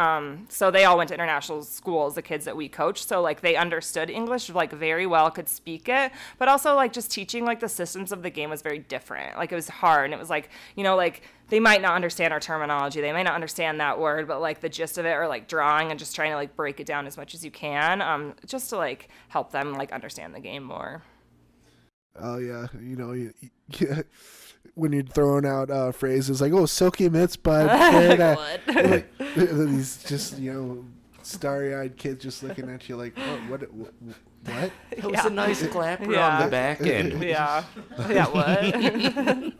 so they all went to international schools, the kids that we coached. So like they understood English like very well, could speak it, but also like just teaching like the systems of the game was very different. Like it was hard, and it was like, you know, like they might not understand our terminology, they might not understand that word, but like the gist of it, or like drawing and just trying to like break it down as much as you can, just to like help them like understand the game more. Oh yeah, you know, when you're throwing out phrases like, "Oh, silky mitts, bud," like, these just, you know, starry-eyed kids just looking at you like, "Oh, what?" That was a nice clap on the back end. Yeah, what?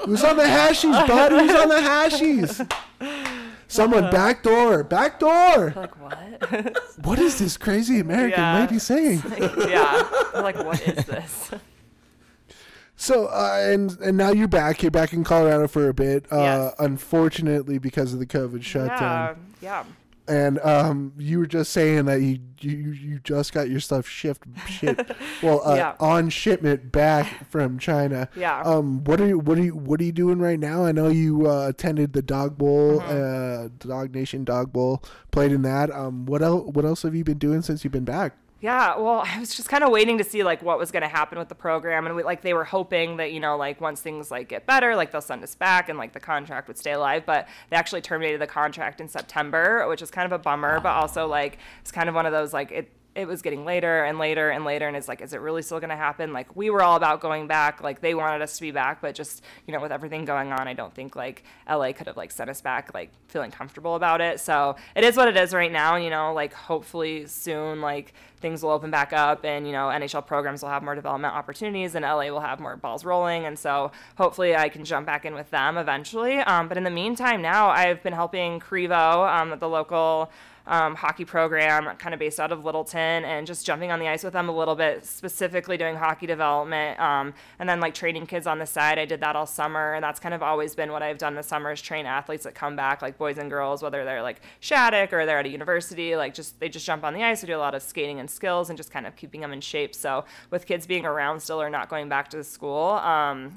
Who's on the hashies, bud? Who's on the hashies? Someone backdoor. Like what? What is this crazy American lady saying? Yeah, we're like, what is this? So, and now you're back. You're back in Colorado for a bit. Yes. Unfortunately, because of the COVID shutdown. Yeah. And you were just saying that you just got your stuff shipped on shipment back from China. Yeah. What are you doing right now? I know you attended the Dog Bowl, Dog Nation Dog Bowl, played in that. What else have you been doing since you've been back? Yeah, well, I was just kind of waiting to see like what was going to happen with the program, and they were hoping that, you know, like once things like get better, like they'll send us back and like the contract would stay alive. But they actually terminated the contract in September, which is kind of a bummer, but also like it's kind of one of those like it was getting later and later and later, and it's like, is it really still going to happen? Like, we were all about going back, like they wanted us to be back, but just, you know, with everything going on, I don't think like LA could have like sent us back like feeling comfortable about it. So it is what it is right now, you know, like hopefully soon like things will open back up, and, you know, NHL programs will have more development opportunities, and LA will have more balls rolling, and so hopefully I can jump back in with them eventually. But in the meantime now, I've been helping Crevo, the local hockey program kind of based out of Littleton, and just jumping on the ice with them a little bit, specifically doing hockey development, and then like training kids on the side. I did that all summer, and that's kind of always been what I've done this summer, is train athletes that come back, like boys and girls, whether they're like Shattuck or they're at a university, like they just jump on the ice. We do a lot of skating and skills and just kind of keeping them in shape. So with kids being around still or not going back to the school,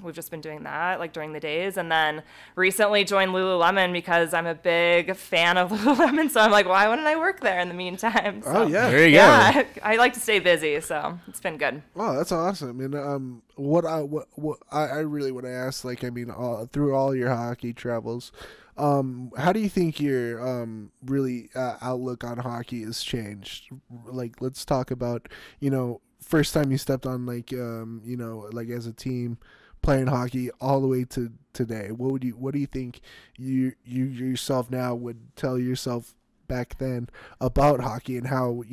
we've just been doing that like during the days. And then recently joined Lululemon because I'm a big fan of Lululemon. So I'm like, why wouldn't I work there in the meantime? So, Oh yeah. There you go. yeah, I like to stay busy, so it's been good. Oh, that's awesome. And what I really want to ask, like, I mean, through all your hockey travels, how do you think your really outlook on hockey has changed? Like, let's talk about, first time you stepped on, like, like as a team playing hockey all the way to today. What do you think you yourself now would tell yourself back then about hockey, and how,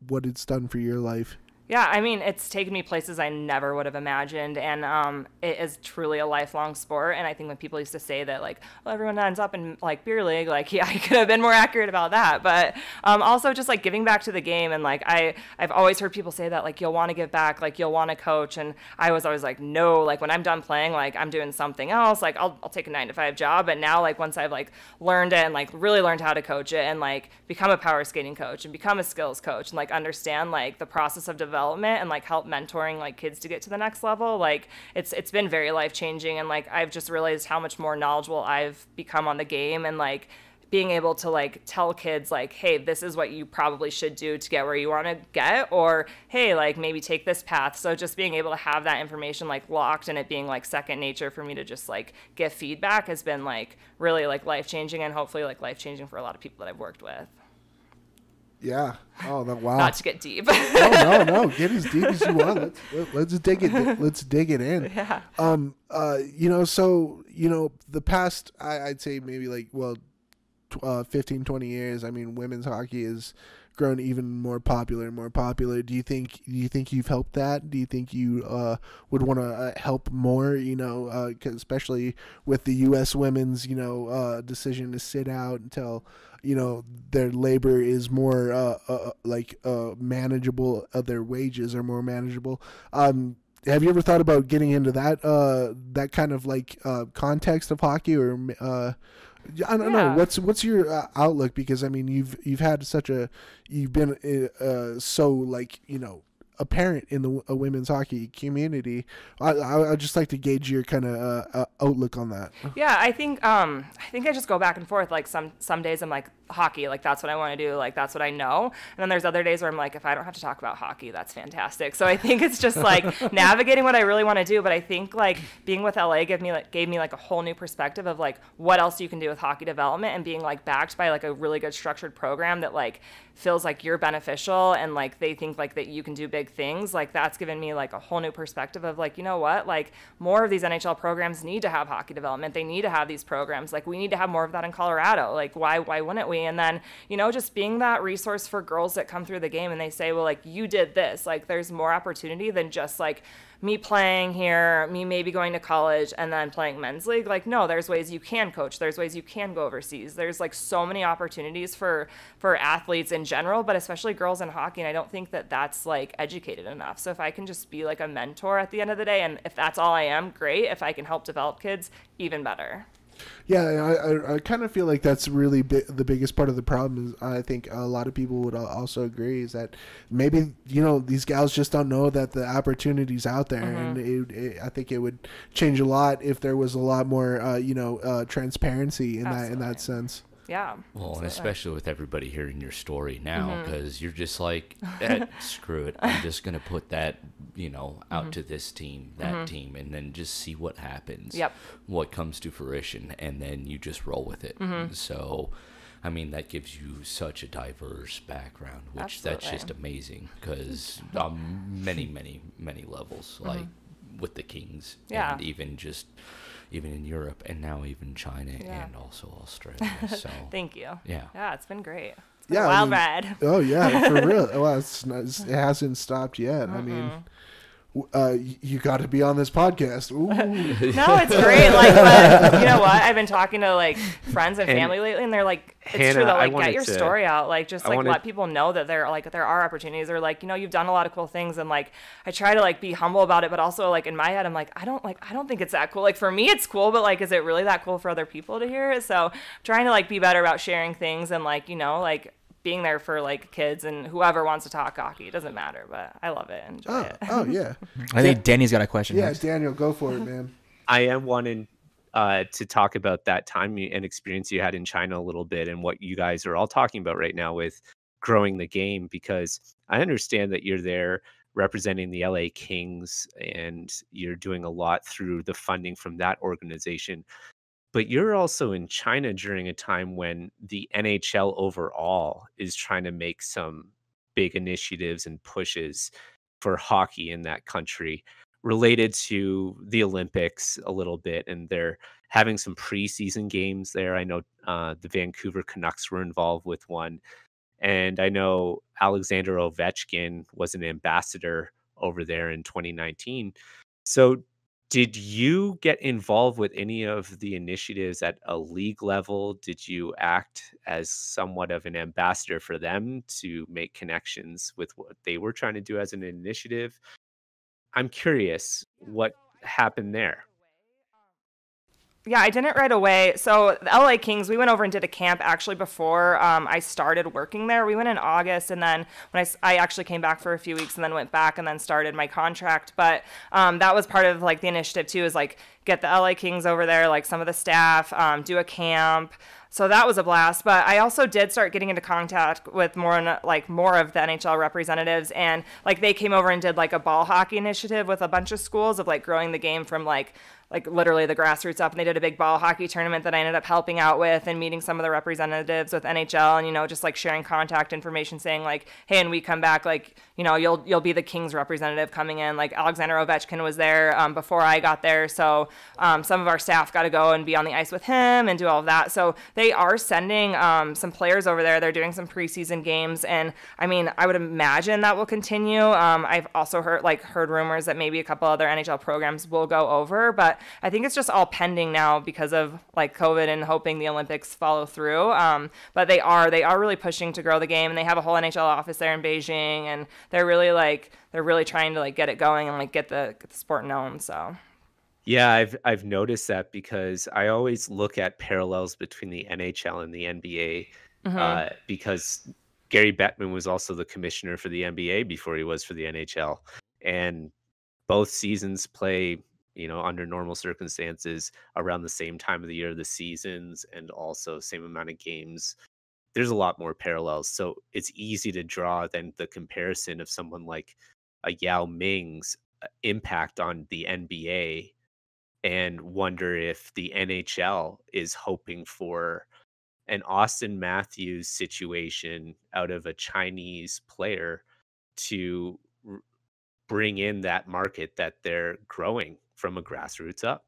what it's done for your life? Yeah, I mean, it's taken me places I never would have imagined, and it is truly a lifelong sport. And I think when people used to say that, like, well, everyone ends up in, like, beer league, like, yeah, I could have been more accurate about that. But also just, like, giving back to the game, and, like, I've always heard people say that, like, you'll want to give back, like, you'll want to coach, and I was always like, no, like, when I'm done playing, like, I'm doing something else, like, I'll take a 9-to-5 job. But now, like, once I've, like, learned it and, like, really learned how to coach it, and, like, become a power skating coach and become a skills coach, and, like, understand, like, the process of development, and like help mentoring like kids to get to the next level, like it's been very life-changing. And like I've just realized how much more knowledgeable I've become on the game, and like being able to like tell kids like, hey, this is what you probably should do to get where you want to get, or hey, like maybe take this path. So just being able to have that information like locked, and it being like second nature for me to just like give feedback has been like really like life-changing, and hopefully like life-changing for a lot of people that I've worked with. Yeah. Oh, wow. Not to get deep. No. Get as deep as you want. Let's dig it. Let's dig it in. Yeah. So the past, I'd say maybe like 15, 20 years. I mean, women's hockey has grown even more popular and more popular. Do you think you've helped that? Do you think you would want to help more? 'Cause especially with the U.S. women's decision to sit out until their labor is more manageable, their wages are more manageable. Have you ever thought about getting into that kind of like context of hockey, or I don't know, what's your outlook? Because I mean, you've been so like apparent in the women's hockey community. I'd just like to gauge your kind of outlook on that. Yeah, I think I just go back and forth. Like some days I'm like, hockey, like that's what I want to do, like that's what I know. And then there's other days where I'm like, if I don't have to talk about hockey, that's fantastic. So I think it's just like navigating what I really want to do. But I think like being with LA gave me like a whole new perspective of like what else you can do with hockey development, and being like backed by like a really good structured program that like feels like you're beneficial, and like they think like that you can do big things. Like that's given me like a whole new perspective of like, you know what, like more of these NHL programs need to have hockey development. They need to have these programs. Like we need to have more of that in Colorado. Like why wouldn't we? And then, just being that resource for girls that come through the game and they say, well, like you did this, like there's more opportunity than just like me playing here, me maybe going to college and then playing men's league. Like, no, there's ways you can coach. There's ways you can go overseas. There's like so many opportunities for athletes in general, but especially girls in hockey. And I don't think that that's like educated enough. So if I can just be like a mentor at the end of the day, and if that's all I am, great. If I can help develop kids, even better. Yeah, I kind of feel like that's really the biggest part of the problem. Is I think a lot of people would also agree is that maybe these gals just don't know that the opportunity's out there, and I think it would change a lot if there was a lot more transparency in that sense. Yeah. Well, and especially with everybody hearing your story now, because you're just like, screw it. I'm just going to put that, out to this team, that team, and then just see what happens. Yep. What comes to fruition, and then you just roll with it. So, I mean, that gives you such a diverse background, which that's just amazing, because on many, many, many levels, like with the Kings, and even in Europe, and now even China, and also Australia. So thank you. Yeah, it's been great. It's been a wild ride. Oh yeah, for real. Well, it hasn't stopped yet. I mean, You got to be on this podcast. Ooh. No, it's great. Like, but you know what? I've been talking to like friends and family lately, and they're like, "It's Hannah, true though. I Like, get your wanted to- story out. Like, just I like wanted- let people know that there are opportunities. Or like, you know, you've done a lot of cool things, and like, I try to like be humble about it, but also like in my head, I'm like, I don't think it's that cool. Like for me, it's cool, but like, is it really that cool for other people to hear it? So, I'm trying to like be better about sharing things and like, you know, like being there for like kids and whoever wants to talk hockey. It doesn't matter, but I love it and enjoy it. Oh, yeah. I think Danny's got a question. Yeah, next. Daniel, go for it, man. I am wanting to talk about that time and experience you had in China a little bit and what you guys are all talking about right now with growing the game, because I understand that you're there representing the LA Kings and you're doing a lot through the funding from that organization. But you're also in China during a time when the NHL overall is trying to make some big initiatives and pushes for hockey in that country related to the Olympics a little bit. And they're having some preseason games there. I know the Vancouver Canucks were involved with one. And I know Alexander Ovechkin was an ambassador over there in 2019. So did you get involved with any of the initiatives at a league level? Did you act as somewhat of an ambassador for them to make connections with what they were trying to do as an initiative? I'm curious what happened there. Yeah, I didn't right away. So the LA Kings, we went over and did a camp actually before I started working there. We went in August, and then when I actually came back for a few weeks and then went back and then started my contract. But that was part of like the initiative too, is like get the LA Kings over there, like some of the staff, do a camp. So that was a blast. But I also did start getting into contact with more of the NHL representatives, and like they came over and did like a ball hockey initiative with a bunch of schools of like growing the game from like literally the grassroots up, and they did a big ball hockey tournament that I ended up helping out with and meeting some of the representatives with NHL, and you know, just like sharing contact information, saying like, hey, and we come back, like, you know, you'll be the Kings representative coming in. Like Alexander Ovechkin was there before I got there, so some of our staff got to go and be on the ice with him and do all of that. So they are sending some players over there. They're doing some preseason games, and I mean, I would imagine that will continue. I've also heard rumors that maybe a couple other NHL programs will go over, but I think it's just all pending now because of like COVID and hoping the Olympics follow through. But they are really pushing to grow the game, and they have a whole NHL office there in Beijing, and they're really trying to like get it going and like get the sport known. So Yeah, I've noticed that because I always look at parallels between the NHL and the NBA because Gary Bettman was also the commissioner for the NBA before he was for the NHL, and both seasons play, you know, under normal circumstances around the same time of the year, the seasons, and also same amount of games. There's a lot more parallels, so it's easy to draw then the comparison of someone like a Yao Ming's impact on the NBA and wonder if the NHL is hoping for an Austin Matthews situation out of a Chinese player to bring in that market that they're growing from a grassroots up.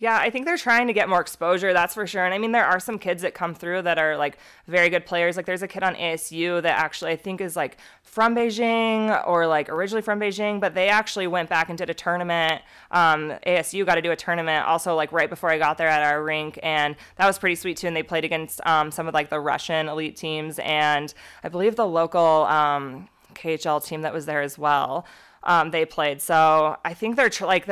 yeah, I think they're trying to get more exposure, that's for sure. And I mean, there are some kids that come through that are like very good players. Like there's a kid on ASU that actually I think is like from Beijing or like originally from Beijing, but they actually went back and did a tournament. ASU got to do a tournament also like right before I got there at our rink, and that was pretty sweet too. And they played against some of like the Russian elite teams, and I believe the local KHL team that was there as well. They played. So I think they're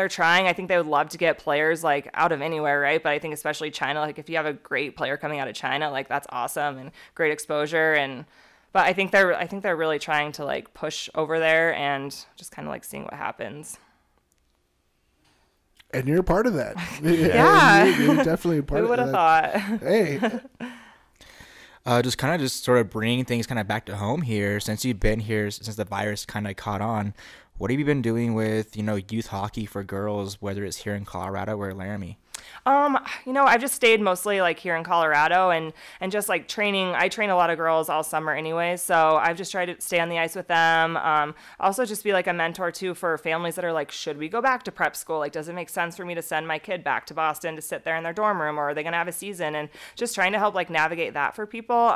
trying. I think they would love to get players like out of anywhere, right? But I think especially China, like if you have a great player coming out of China, like that's awesome and great exposure. But I think they're really trying to like push over there and just kind of like seeing what happens. And you're a part of that. Yeah. You're definitely a part Who of would have that. thought? Hey. Just sort of bringing things kind of back to home here. Since you've been here, since the virus kind of caught on, what have you been doing with, you know, youth hockey for girls, whether it's here in Colorado or Laramie? I've just stayed mostly like here in Colorado and just like training. I train a lot of girls all summer anyway, so I've just tried to stay on the ice with them. Also just be like a mentor too for families that are like, should we go back to prep school? Like, does it make sense for me to send my kid back to Boston to sit there in their dorm room, or are they going to have a season? And just trying to help like navigate that for people.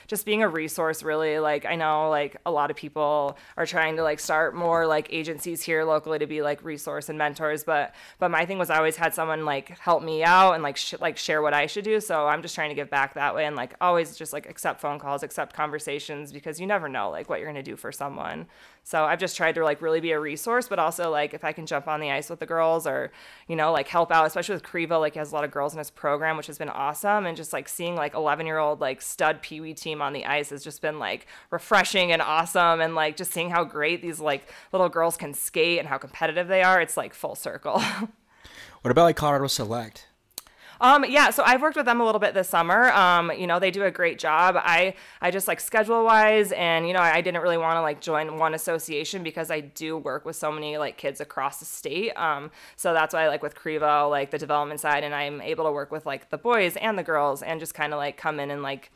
Just being a resource really. Like, I know like a lot of people are trying to like start more like agencies here locally to be like resource and mentors, but my thing was I always had someone like help me out and like share what I should do. So I'm just trying to give back that way, and like always just like accept phone calls, accept conversations, because you never know like what you're going to do for someone. So I've just tried to like really be a resource, but also like if I can jump on the ice with the girls or, like help out, especially with Creva, like he has a lot of girls in his program, which has been awesome. And just like seeing like 11-year-old like stud peewee team on the ice has just been like refreshing and awesome. And like just seeing how great these like little girls can skate and how competitive they are, it's like full circle. What about like Colorado Select? Yeah, so I've worked with them a little bit this summer. They do a great job. I just like schedule wise, and I didn't really want to like join one association because I do work with so many like kids across the state. So that's why like with Creva, like the development side, and I'm able to work with like the boys and the girls and just kind of like come in and like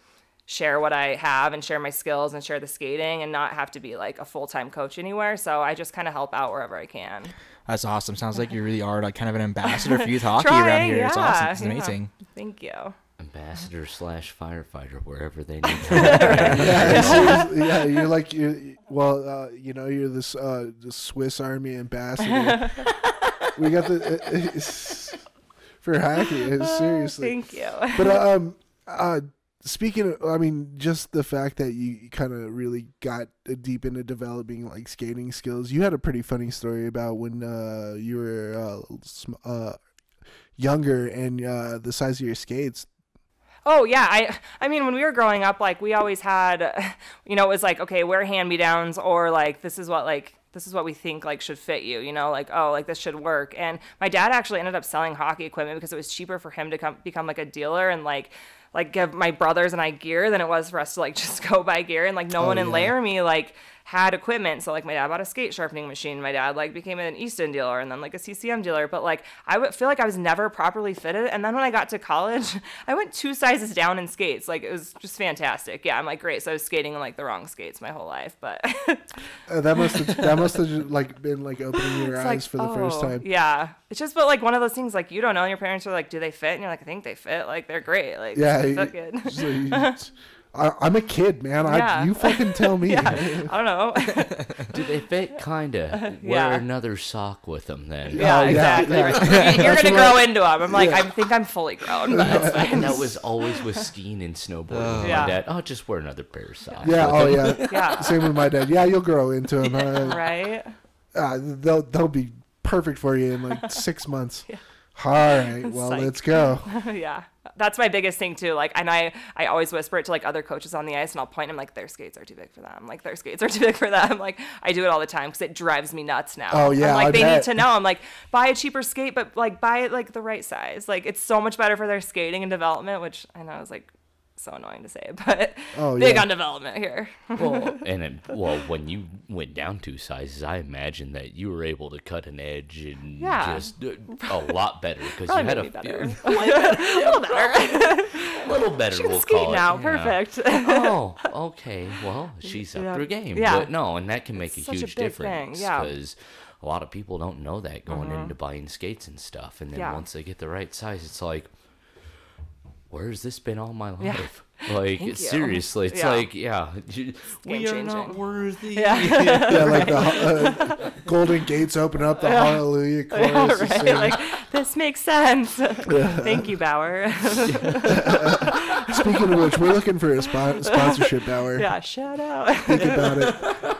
share what I have and share my skills and share the skating and not have to be like a full-time coach anywhere. So I just kind of help out wherever I can. That's awesome. Sounds like you really are like kind of an ambassador for youth hockey around here. It's awesome. It's amazing. Thank you. Ambassador / firefighter wherever they need to. Yeah, you're like you're this the Swiss Army ambassador. We got the for hockey. Seriously. Thank you. But speaking of, just the fact that you kind of really got deep into developing like skating skills, you had a pretty funny story about when you were younger and the size of your skates. Oh yeah, I mean when we were growing up, like we always had, it was like, okay, wear hand-me-downs, or like this is what we think like should fit you, like, oh, like this should work. And my dad actually ended up selling hockey equipment because it was cheaper for him to become like a dealer and like give my brothers and I gear than it was for us to like just go buy gear. And like no one in Laramie like had equipment. So like my dad bought a skate sharpening machine. My dad like became an Easton dealer and then like a CCM dealer. But like I would feel like I was never properly fitted. And then when I got to college, I went 2 sizes down in skates. Like it was just fantastic. Yeah, I'm like, great. So I was skating in like the wrong skates my whole life. But that must have like been like opening your eyes like, for the first time. Yeah, it's just but like one of those things like you don't know. Your parents are like, do they fit? And you're like, I think they fit. Like they're great. Like yeah, they fit good. I'm a kid, man. Yeah. You fucking tell me. Yeah. I don't know. Do they fit? Kinda. Wear another sock with them then. Yeah, exactly. Yeah. You're gonna grow into them. I'm like, I think I'm fully grown. But that's fine. And that was always with skiing and snowboarding. My dad, just wear another pair of socks. Yeah. Yeah. Same with my dad. Yeah, you'll grow into them. Right. They'll be perfect for you in like 6 months. Yeah. All right, well, let's go. Yeah, that's my biggest thing too. Like, and I always whisper it to like other coaches on the ice, and I'll point them like their skates are too big for them. Like their skates are too big for them. Like I do it all the time because it drives me nuts now. Oh yeah, I'm like they need to know. I'm like buy a cheaper skate, but like buy it like the right size. Like it's so much better for their skating and development. Which I know is like so annoying to say, but big on development here. Well, when you went down 2 sizes, I imagine that you were able to cut an edge and just a lot better because you had a little better. She can we'll skate call now. it. Perfect. Oh, okay. Well, she's up her game. Yeah. But no, and that can make a huge difference because a lot of people don't know that going into buying skates and stuff, and then once they get the right size, it's like, where's this been all my life? Like, seriously, it's like, we are not worthy. Yeah, like the Golden Gates open up, the Hallelujah chorus. Right? Like, this makes sense. Thank you, Bauer. Speaking of which, we're looking for a sponsorship, Bauer. Yeah, shout out.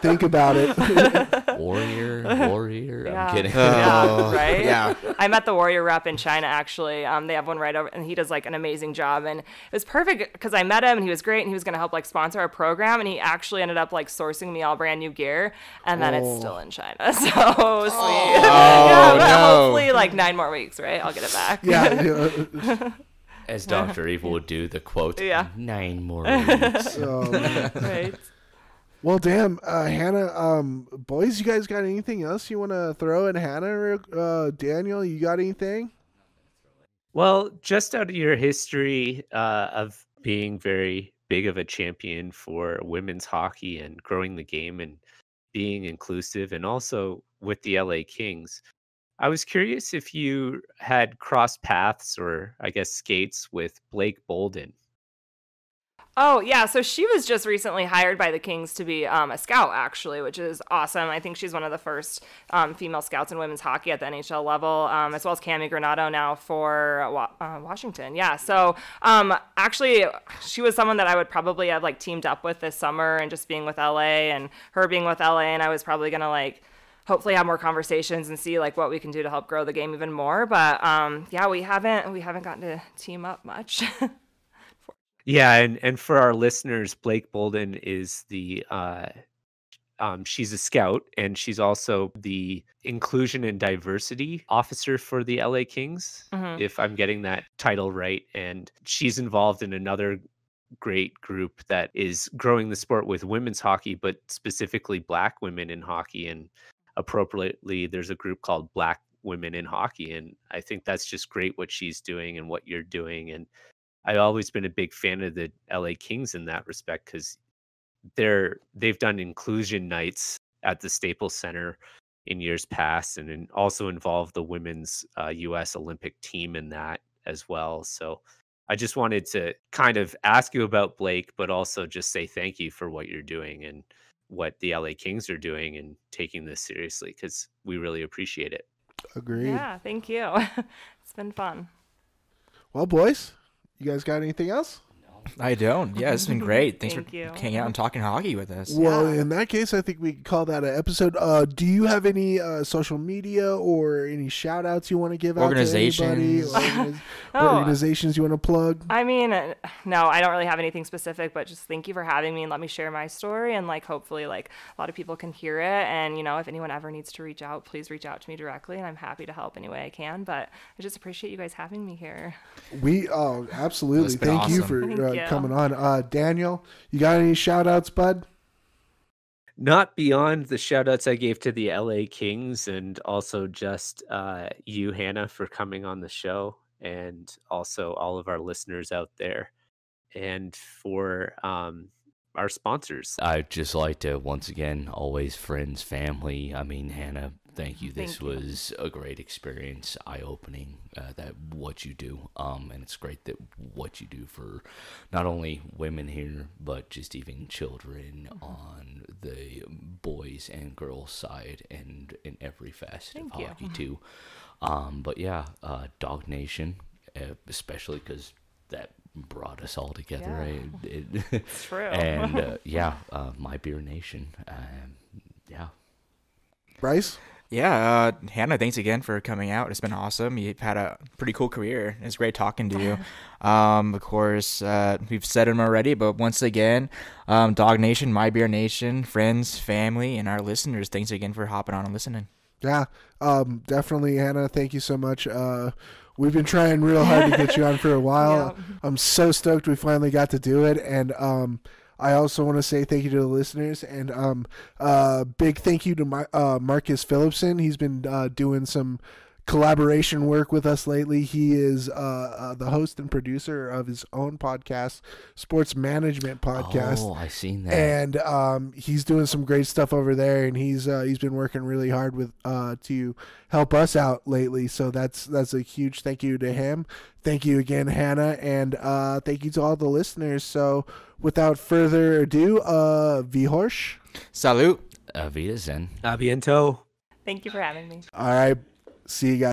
Think about it. Warrior. I'm kidding. Yeah, right? Yeah. I met the Warrior rep in China, actually. They have one right over, and he does like an amazing job. And it was perfect because I met him, and he was great, and he was going to help like sponsor our program, and he actually ended up like sourcing me all brand new gear, and then it's still in China. So sweet. Hopefully like 9 more weeks, right? I'll get it back. Yeah. As Dr. Evil would do, the quote, 9 more weeks. Right. Well, damn, Hannah, boys, you guys got anything else you want to throw at Hannah? Daniel, you got anything? Well, just out of your history of being very big of a champion for women's hockey and growing the game and being inclusive, and also with the LA Kings, I was curious if you had crossed paths or, I guess, skates with Blake Bolden. Oh, yeah. So she was just recently hired by the Kings to be a scout, actually, which is awesome. I think she's one of the first female scouts in women's hockey at the NHL level, as well as Cami Granato now for Washington. Yeah. So actually, she was someone that I would probably have like teamed up with this summer, and just being with LA and her being with LA. And I was probably going to like hopefully have more conversations and see like what we can do to help grow the game even more. But yeah, we haven't gotten to team up much. Yeah, and for our listeners, Blake Bolden is the she's a scout, and she's also the inclusion and diversity officer for the LA Kings, if I'm getting that title right. And she's involved in another great group that is growing the sport with women's hockey, but specifically Black women in hockey. And appropriately, there's a group called Black Women in Hockey. And I think that's just great what she's doing and what you're doing. And I've always been a big fan of the LA Kings in that respect, because they've done inclusion nights at the Staples Center in years past, and also involved the women's U.S. Olympic team in that as well. So I just wanted to kind of ask you about Blake, but also just say thank you for what you're doing and what the LA Kings are doing and taking this seriously, because we really appreciate it. Agreed. Yeah, thank you. It's been fun. Well, boys, you guys got anything else? I don't. Yeah, it's been great. Thanks Thank for you. hanging out and talking hockey with us. Well, in that case, I think we can call that an episode. Do you have any social media or any shout outs you want to give out to anybody? Organizations you want to plug? I mean, no, I don't really have anything specific, but just thank you for having me and let me share my story. And like, hopefully like a lot of people can hear it. And, you know, if anyone ever needs to reach out, please reach out to me directly. And I'm happy to help any way I can. But I just appreciate you guys having me here. Absolutely. Thank you for Thank you. coming on. Daniel, you got any shout outs, bud? Not beyond the shout outs I gave to the LA Kings, and also just you, Hannah, for coming on the show, and also all of our listeners out there, and for our sponsors. I'd just like to, once again, always friends, family. I mean, Hannah, thank you. This was a great experience, eye-opening, that what you do. And it's great that what you do for not only women here, but just even children on the boys and girls side, and in every facet of hockey too. But yeah, Dog Nation, especially because that brought us all together, right? It's true. And My Beer Nation. Yeah. Bryce? Yeah, Hannah, thanks again for coming out. It's been awesome. You've had a pretty cool career. It's great talking to you. Of course, we've said them already, but once again, Dog Nation, My Beer Nation, friends, family, and our listeners, thanks again for hopping on and listening. Yeah, definitely, Hannah. Thank you so much. We've been trying real hard to get you on for a while. Yeah. I'm so stoked we finally got to do it. And I also want to say thank you to the listeners, and big thank you to Marcus Phillipson. He's been doing some collaboration work with us lately. He is the host and producer of his own podcast, Sports Management Podcast. Oh, I seen that. And he's doing some great stuff over there, and he's been working really hard with to help us out lately. So that's a huge thank you to him. Thank you again, Hannah, and thank you to all the listeners. So without further ado, Vihorsh. Salut. Wiedersehen. A bientôt. Thank you for having me. All right. See you guys.